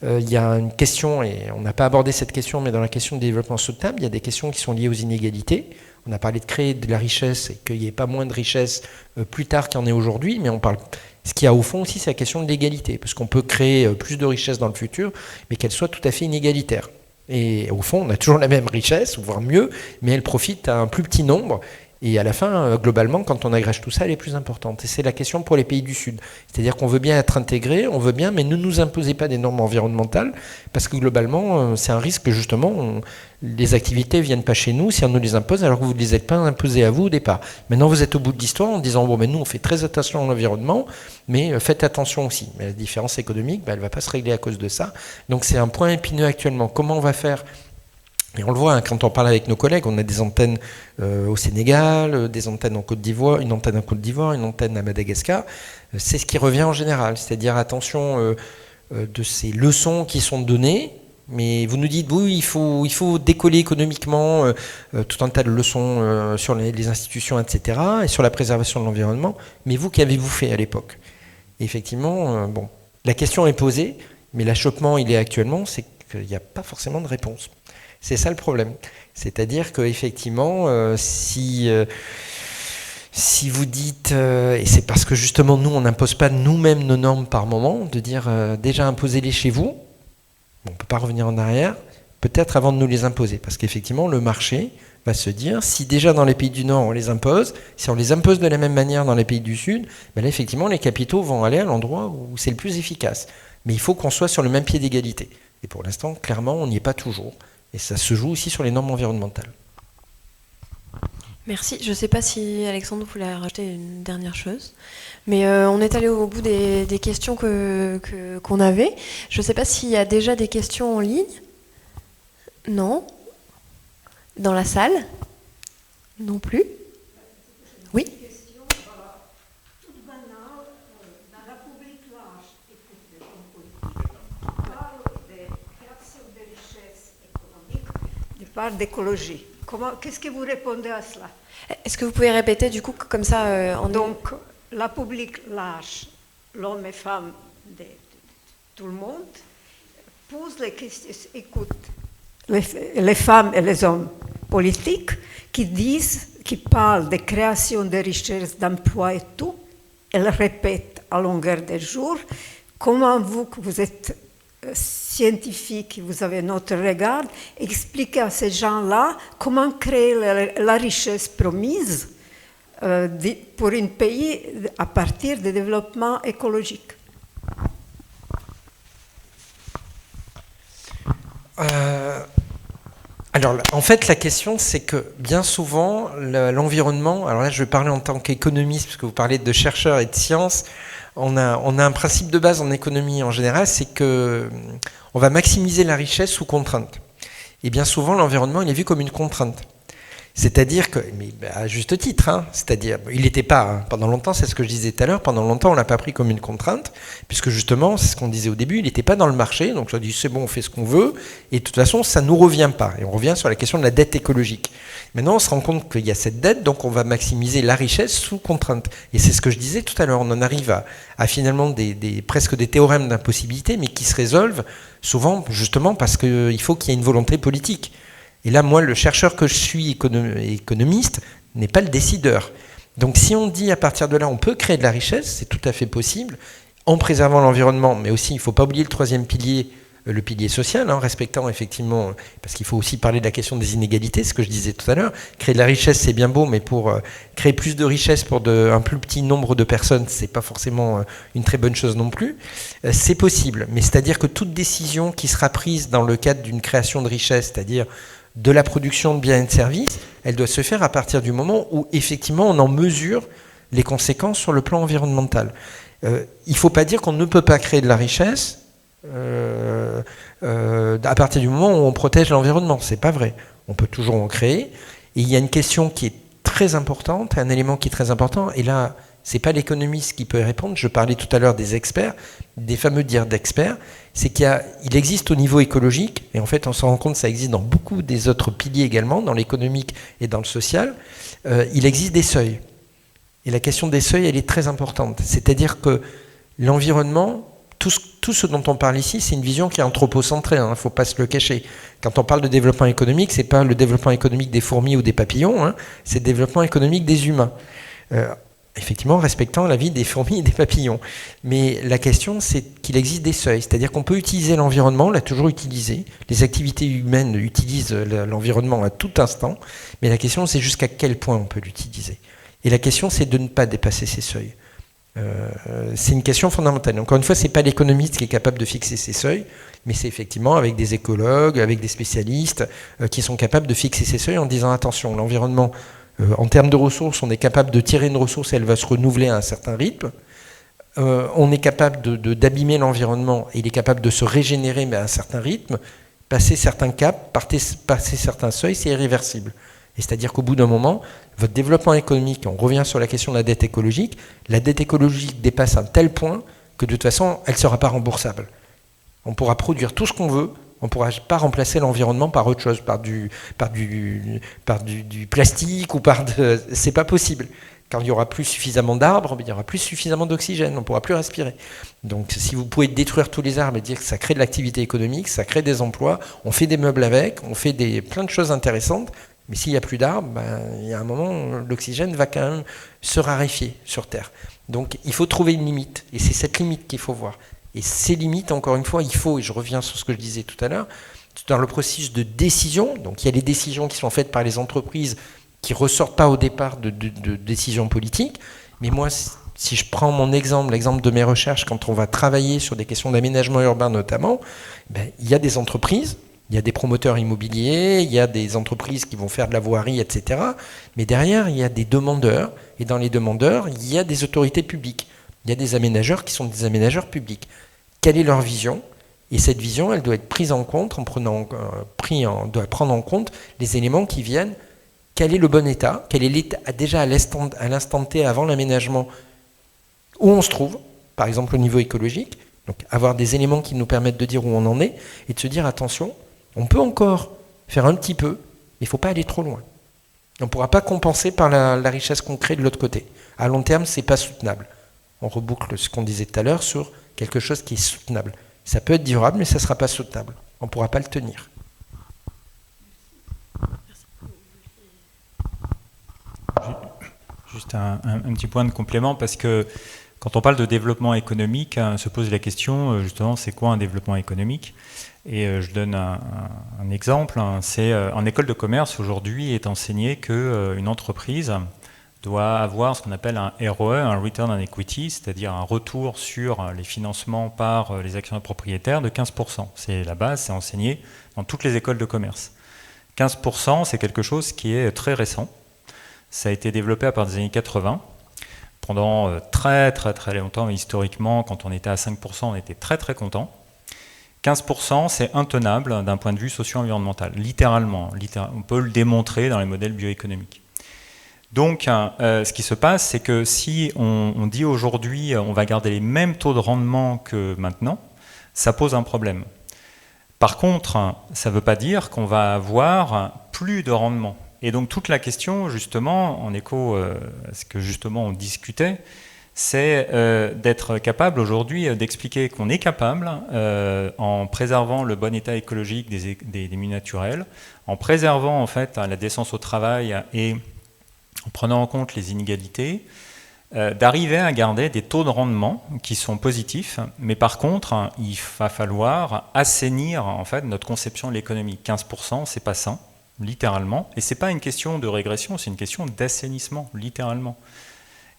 H: il y a une question, et on n'a pas abordé cette question, mais dans la question du développement soutenable, il y a des questions qui sont liées aux inégalités. On a parlé de créer de la richesse et qu'il n'y ait pas moins de richesse plus tard qu'il y en est aujourd'hui, mais on parle. Ce qu'il y a au fond aussi, c'est la question de l'égalité, parce qu'on peut créer plus de richesse dans le futur, mais qu'elle soit tout à fait inégalitaire. Et au fond, on a toujours la même richesse, voire mieux, mais elle profite à un plus petit nombre. Et à la fin, globalement, quand on agrège tout ça, elle est plus importante. Et c'est la question pour les pays du Sud. C'est-à-dire qu'on veut bien être intégré, on veut bien, mais ne nous imposez pas des normes environnementales, parce que globalement, c'est un risque que justement, les activités ne viennent pas chez nous si on nous les impose, alors que vous ne les êtes pas imposées à vous au départ. Maintenant, vous êtes au bout de l'histoire en disant, bon, mais nous, on fait très attention à l'environnement, mais faites attention aussi. Mais la différence économique, ben, elle ne va pas se régler à cause de ça. Donc c'est un point épineux actuellement. Comment on va faire ? Et on le voit, hein, quand on parle avec nos collègues, on a des antennes au Sénégal, des antennes en Côte d'Ivoire, une antenne en Côte d'Ivoire, une antenne à Madagascar. C'est ce qui revient en général, c'est-à-dire attention de ces leçons qui sont données, mais vous nous dites, oui, il faut décoller économiquement, tout un tas de leçons sur les institutions, etc., et sur la préservation de l'environnement, mais vous, qu'avez-vous fait à l'époque ? Et effectivement, bon, la question est posée, mais l'achoppement, il est actuellement, c'est qu'il n'y a pas forcément de réponse. C'est ça le problème. C'est-à-dire qu'effectivement, si vous dites, et c'est parce que justement nous, on n'impose pas nous-mêmes nos normes par moment, de dire déjà imposez-les chez vous, on ne peut pas revenir en arrière, peut-être avant de nous les imposer. Parce qu'effectivement, le marché va se dire, si déjà dans les pays du Nord on les impose, si on les impose de la même manière dans les pays du Sud, ben là effectivement les capitaux vont aller à l'endroit où c'est le plus efficace. Mais il faut qu'on soit sur le même pied d'égalité. Et pour l'instant, clairement, on n'y est pas toujours. Et ça se joue aussi sur les normes environnementales.
B: Merci. Je ne sais pas si Alexandre voulait rajouter une dernière chose, mais on est allé au bout des questions qu'on avait. Je ne sais pas s'il y a déjà des questions en ligne. Non. Dans la salle ? Non plus. Oui.
I: D'écologie. Qu'est-ce que vous répondez à cela?
B: Est-ce que vous pouvez répéter du coup comme ça
I: Donc, la public large, l'homme et femme de tout le monde, pose les questions, écoute, les femmes et les hommes politiques qui parlent de création de richesses, d'emploi et tout, elles répètent à longueur de jour comment vous êtes scientifique, vous avez notre regard, expliquez à ces gens-là comment créer la richesse promise pour un pays à partir du développement écologique.
H: Alors, en fait, la question, c'est que bien souvent, l'environnement, alors là, je vais parler en tant qu'économiste, parce que vous parlez de chercheurs et de sciences, on a un principe de base en économie en général, c'est que on va maximiser la richesse sous contrainte. Et bien souvent, l'environnement, il est vu comme une contrainte. C'est-à-dire que, mais à juste titre, hein, c'est-à-dire, il n'était pas, hein, pendant longtemps, c'est ce que je disais tout à l'heure, pendant longtemps, on ne l'a pas pris comme une contrainte, puisque justement, c'est ce qu'on disait au début, il n'était pas dans le marché, donc on dit c'est bon, on fait ce qu'on veut, et de toute façon, ça ne nous revient pas. Et on revient sur la question de la dette écologique. Maintenant, on se rend compte qu'il y a cette dette, donc on va maximiser la richesse sous contrainte. Et c'est ce que je disais tout à l'heure, on en arrive à finalement presque des théorèmes d'impossibilité, mais qui se résolvent souvent justement parce qu'il faut qu'il y ait une volonté politique. Et là, moi, le chercheur que je suis, économiste, n'est pas le décideur. Donc si on dit à partir de là, on peut créer de la richesse, c'est tout à fait possible, en préservant l'environnement, mais aussi, il ne faut pas oublier le troisième pilier, le pilier social, hein, respectant effectivement, parce qu'il faut aussi parler de la question des inégalités, ce que je disais tout à l'heure. Créer de la richesse, c'est bien beau, mais pour créer plus de richesse pour un plus petit nombre de personnes, c'est pas forcément une très bonne chose non plus. C'est possible, mais c'est-à-dire que toute décision qui sera prise dans le cadre d'une création de richesse, c'est-à-dire de la production de biens et de services, elle doit se faire à partir du moment où effectivement on en mesure les conséquences sur le plan environnemental. Il ne faut pas dire qu'on ne peut pas créer de la richesse à partir du moment où on protège l'environnement. C'est pas vrai. On peut toujours en créer. Et il y a une question qui est très importante, un élément qui est très important, et là, c'est pas l'économiste qui peut y répondre. Je parlais tout à l'heure des experts, des fameux dires d'experts. C'est qu'il existe au niveau écologique, et en fait on s'en rend compte, ça existe dans beaucoup des autres piliers également, dans l'économique et dans le social, il existe des seuils. Et la question des seuils, elle est très importante. C'est-à-dire que l'environnement, tout ce dont on parle ici, c'est une vision qui est anthropocentrée, il ne faut pas se le cacher. Quand on parle de développement économique, ce n'est pas le développement économique des fourmis ou des papillons, hein, c'est le développement économique des humains. Effectivement, respectant la vie des fourmis et des papillons. Mais la question, c'est qu'il existe des seuils. C'est-à-dire qu'on peut utiliser l'environnement, on l'a toujours utilisé. Les activités humaines utilisent l'environnement à tout instant. Mais la question, c'est jusqu'à quel point on peut l'utiliser. Et la question, c'est de ne pas dépasser ces seuils. C'est une question fondamentale. Encore une fois, ce n'est pas l'économiste qui est capable de fixer ces seuils, mais c'est effectivement avec des écologues, avec des spécialistes qui sont capables de fixer ces seuils en disant attention, l'environnement, en termes de ressources, on est capable de tirer une ressource et elle va se renouveler à un certain rythme. On est capable d'abîmer l'environnement et il est capable de se régénérer mais à un certain rythme. Passer certains caps, passer certains seuils, c'est irréversible. Et c'est-à-dire qu'au bout d'un moment, votre développement économique, on revient sur la question de la dette écologique dépasse un tel point que de toute façon, elle ne sera pas remboursable. On pourra produire tout ce qu'on veut, on ne pourra pas remplacer l'environnement par autre chose, par du plastique ou c'est pas possible. Quand il n'y aura plus suffisamment d'arbres, il n'y aura plus suffisamment d'oxygène, on ne pourra plus respirer. Donc si vous pouvez détruire tous les arbres et dire que ça crée de l'activité économique, ça crée des emplois, on fait des meubles avec, on fait plein de choses intéressantes, mais s'il n'y a plus d'arbres, il y a un moment, l'oxygène va quand même se raréfier sur Terre. Donc il faut trouver une limite, et c'est cette limite qu'il faut voir. Et ces limites, encore une fois, et je reviens sur ce que je disais tout à l'heure, dans le processus de décision, donc il y a les décisions qui sont faites par les entreprises qui ne ressortent pas au départ de décisions politiques, mais moi, si je prends mon exemple, l'exemple de mes recherches, quand on va travailler sur des questions d'aménagement urbain notamment, il y a des entreprises, il y a des promoteurs immobiliers, il y a des entreprises qui vont faire de la voirie, etc. Mais derrière, il y a des demandeurs, et dans les demandeurs, il y a des autorités publiques. Il y a des aménageurs qui sont des aménageurs publics. Quelle est leur vision ? Et cette vision, elle doit être prise en compte, doit prendre en compte les éléments qui viennent. Quel est le bon état ? Quel est l'état déjà à l'instant T avant l'aménagement où on se trouve, par exemple au niveau écologique. Donc avoir des éléments qui nous permettent de dire où on en est et de se dire attention, on peut encore faire un petit peu, mais il ne faut pas aller trop loin. On ne pourra pas compenser par la richesse qu'on crée de l'autre côté. À long terme, ce n'est pas soutenable. On reboucle ce qu'on disait tout à l'heure sur quelque chose qui est soutenable. Ça peut être durable, mais ça ne sera pas soutenable. On ne pourra pas le tenir.
G: Juste un petit point de complément, parce que Quand on parle de développement économique, se pose la question, justement, c'est quoi un développement économique? Et je donne un exemple. C'est en école de commerce, aujourd'hui, est enseigné qu'une entreprise doit avoir ce qu'on appelle un ROE, un Return on Equity, c'est-à-dire un retour sur les financements par les actionnaires propriétaires de 15%. C'est la base, c'est enseigné dans toutes les écoles de commerce. 15%, c'est quelque chose qui est très récent. Ça a été développé à partir des années 80. Pendant très longtemps, historiquement, quand on était à 5%, on était très content. 15%, c'est intenable d'un point de vue socio-environnemental, littéralement. On peut le démontrer dans les modèles bioéconomiques. Donc, ce qui se passe, c'est que si on dit aujourd'hui, on va garder les mêmes taux de rendement que maintenant, ça pose un problème. Par contre, ça ne veut pas dire qu'on va avoir plus de rendement. Et donc, toute la question, justement, en écho à ce que justement on discutait, c'est d'être capable aujourd'hui d'expliquer qu'on est capable, en préservant le bon état écologique des milieux naturels, en préservant en fait la décence au travail et en prenant en compte les inégalités, d'arriver à garder des taux de rendement qui sont positifs, mais par contre, il va falloir assainir en fait notre conception de l'économie. 15%, c'est pas sain, littéralement, et c'est pas une question de régression, c'est une question d'assainissement, littéralement.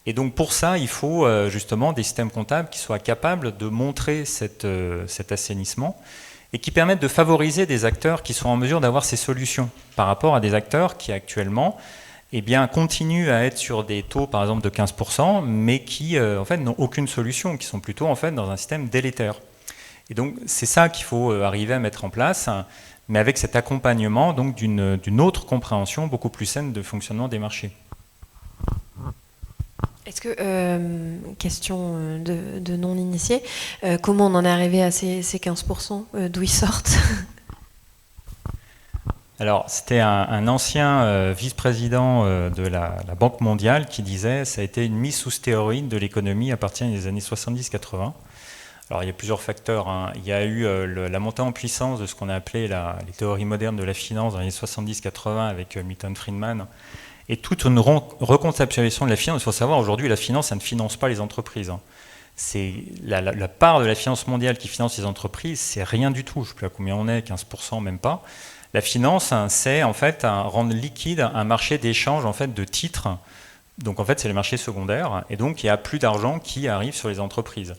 G: Et donc pour ça, il faut justement des systèmes comptables qui soient capables de montrer cet assainissement et qui permettent de favoriser des acteurs qui sont en mesure d'avoir ces solutions par rapport à des acteurs qui actuellement continuent à être sur des taux par exemple de 15%, mais qui en fait n'ont aucune solution, qui sont plutôt en fait dans un système délétère. Et donc c'est ça qu'il faut arriver à mettre en place, mais avec cet accompagnement donc d'une autre compréhension beaucoup plus saine de fonctionnement des marchés.
B: Est-ce que, question de non-initié, comment on en est arrivé à ces 15%, d'où ils sortent?
G: Alors, c'était un ancien vice-président de la Banque mondiale qui disait « ça a été une mise sous stéroïde de l'économie à partir des années 70-80 ». Alors, il y a plusieurs facteurs. Il y a eu la montée en puissance de ce qu'on a appelé les théories modernes de la finance dans les années 70-80 avec Milton Friedman, et toute une reconceptualisation de la finance. Il faut savoir, aujourd'hui, la finance, ça ne finance pas les entreprises. C'est la part de la finance mondiale qui finance les entreprises, c'est rien du tout. Je ne sais plus à combien on est, 15%, même pas. La finance, c'est en fait rendre liquide un marché d'échange en fait, de titres. Donc, en fait, c'est les marchés secondaires. Et donc, il n'y a plus d'argent qui arrive sur les entreprises.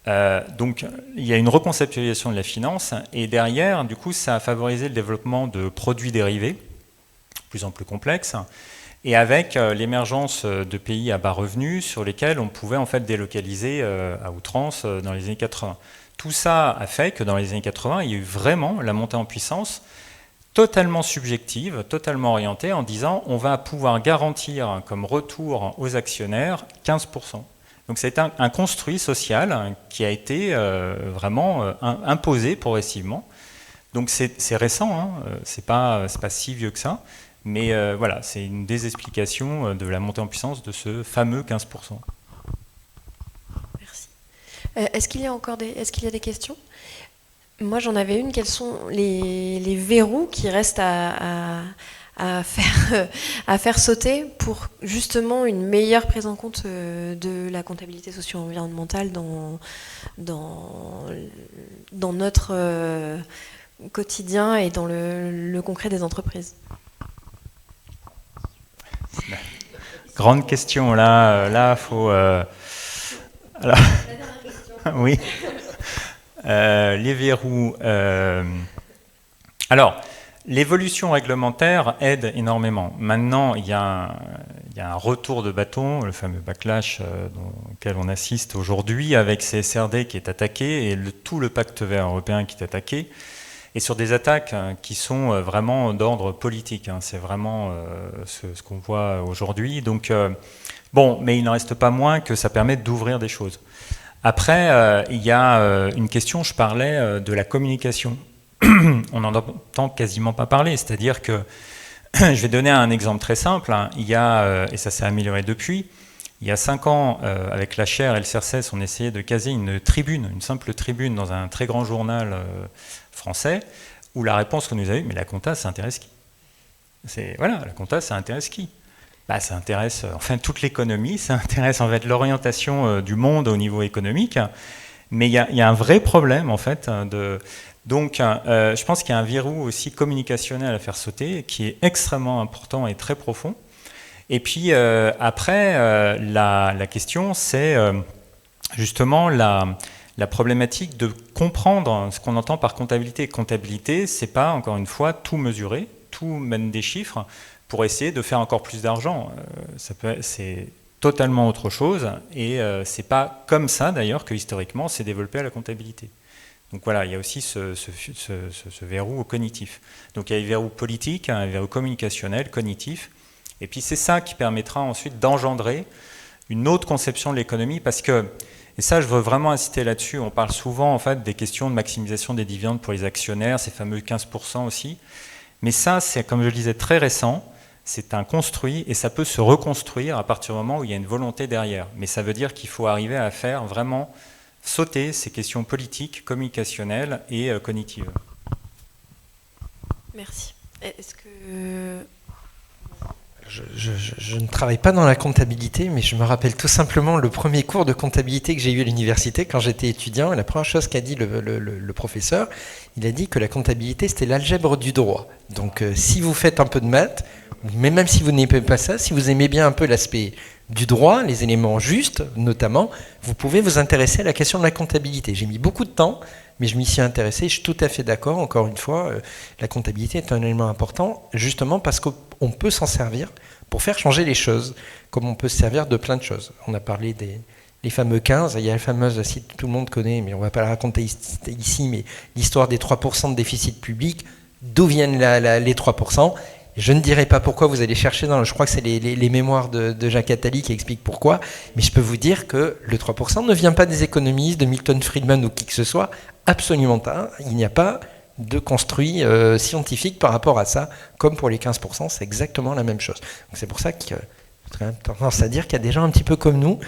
G: Donc, il y a une reconceptualisation de la finance. Et derrière, du coup, ça a favorisé le développement de produits dérivés, de plus en plus complexes, et avec l'émergence de pays à bas revenus sur lesquels on pouvait en fait délocaliser à outrance dans les années 80. Tout ça a fait que dans les années 80, il y a eu vraiment la montée en puissance totalement subjective, totalement orientée en disant on va pouvoir garantir comme retour aux actionnaires 15%. Donc c'est un construit social qui a été vraiment imposé progressivement. Donc c'est récent, c'est pas si vieux que ça. Mais voilà, c'est une des explications de la montée en puissance de ce fameux 15%.
B: Merci. Est-ce qu'il y a des questions? Moi, j'en avais une. Quels sont les verrous qui restent à faire sauter pour justement une meilleure prise en compte de la comptabilité socio-environnementale dans notre quotidien et dans le concret des entreprises?
G: Grande question, là, faut... Alors, oui. Les verrous... Alors, l'évolution réglementaire aide énormément. Maintenant, il y a un retour de bâton, le fameux backlash auquel on assiste aujourd'hui, avec CSRD qui est attaqué et tout le pacte vert européen qui est attaqué. Et sur des attaques qui sont vraiment d'ordre politique. C'est vraiment ce qu'on voit aujourd'hui. Donc, bon, mais il n'en reste pas moins que ça permet d'ouvrir des choses. Après, il y a une question, je parlais de la communication. On n'en entend quasiment pas parler. C'est-à-dire que, je vais donner un exemple très simple. Il y a, et ça s'est amélioré depuis, il y a 5 ans, avec la Chaire et le CERCES, on essayait de caser une simple tribune dans un très grand journal français, où la réponse qu'on nous a eue, mais la compta, ça intéresse qui? Voilà, la compta, ça intéresse qui? Ça intéresse toute l'économie, ça intéresse en fait l'orientation du monde au niveau économique. Mais il y a un vrai problème en fait Donc, je pense qu'il y a un verrou aussi communicationnel à faire sauter qui est extrêmement important et très profond. Et puis après, la question, c'est justement la problématique de comprendre ce qu'on entend par comptabilité. Comptabilité, c'est pas, encore une fois, tout mesurer, tout mettre des chiffres pour essayer de faire encore plus d'argent. C'est totalement autre chose, et c'est pas comme ça, d'ailleurs, que historiquement, c'est développé à la comptabilité. Donc voilà, il y a aussi ce verrou cognitif. Donc il y a le verrou politique, un verrou communicationnel, cognitif, et puis c'est ça qui permettra ensuite d'engendrer une autre conception de l'économie, parce que, et ça je veux vraiment insister là-dessus, on parle souvent en fait des questions de maximisation des dividendes pour les actionnaires, ces fameux 15% aussi, mais ça c'est, comme je le disais, très récent, c'est un construit, et ça peut se reconstruire à partir du moment où il y a une volonté derrière. Mais ça veut dire qu'il faut arriver à faire vraiment sauter ces questions politiques, communicationnelles et cognitives.
B: Merci. Est-ce que...
H: Je ne travaille pas dans la comptabilité, mais je me rappelle tout simplement le premier cours de comptabilité que j'ai eu à l'université quand j'étais étudiant. Et la première chose qu'a dit le professeur, il a dit que la comptabilité, c'était l'algèbre du droit. Donc si vous faites un peu de maths, mais même si vous n'aimez pas ça, si vous aimez bien un peu l'aspect du droit, les éléments justes notamment, vous pouvez vous intéresser à la question de la comptabilité. J'ai mis beaucoup de temps, mais je m'y suis intéressé, je suis tout à fait d'accord, encore une fois, la comptabilité est un élément important, justement parce qu'on peut s'en servir pour faire changer les choses, comme on peut se servir de plein de choses. On a parlé des fameux 15, il y a la fameuse, si tout le monde connaît, mais on ne va pas la raconter ici, mais l'histoire des 3% de déficit public, d'où viennent les 3%. Je ne dirai pas pourquoi, vous allez chercher je crois que c'est les mémoires de Jacques Attali qui expliquent pourquoi, mais je peux vous dire que le 3% ne vient pas des économistes, de Milton Friedman ou qui que ce soit, absolument pas. Il n'y a pas de construit scientifique par rapport à ça, comme pour les 15%, c'est exactement la même chose. Donc c'est pour ça que j'ai quand même tendance à dire qu'il y a des gens un petit peu comme nous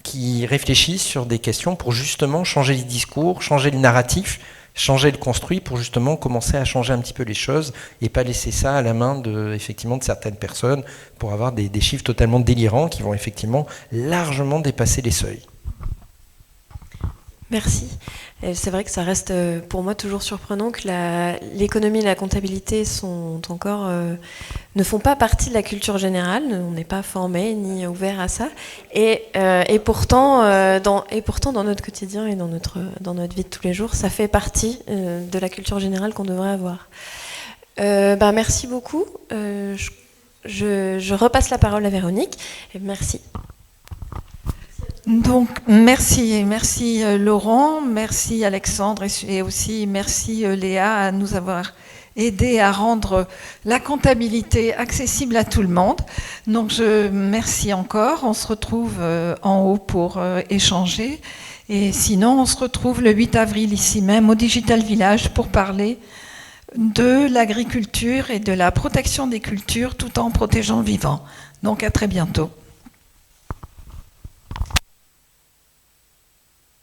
H: qui réfléchissent sur des questions pour justement changer les discours, changer le narratif, changer le construit pour justement commencer à changer un petit peu les choses et pas laisser ça à la main effectivement de certaines personnes pour avoir des chiffres totalement délirants qui vont effectivement largement dépasser les seuils.
B: Merci. C'est vrai que ça reste pour moi toujours surprenant que l'économie et la comptabilité ne font pas partie de la culture générale, on n'est pas formé ni ouvert à ça, et pourtant dans notre quotidien et dans notre vie de tous les jours, ça fait partie de la culture générale qu'on devrait avoir. Merci beaucoup. Je repasse la parole à Véronique. Et merci.
A: Donc, merci Laurent, merci Alexandre et aussi merci Léa à nous avoir aidé à rendre la comptabilité accessible à tout le monde. Donc, je merci encore. On se retrouve en haut pour échanger. Et sinon, on se retrouve le 8 avril ici même au Digital Village pour parler de l'agriculture et de la protection des cultures tout en protégeant le vivant. Donc, à très bientôt.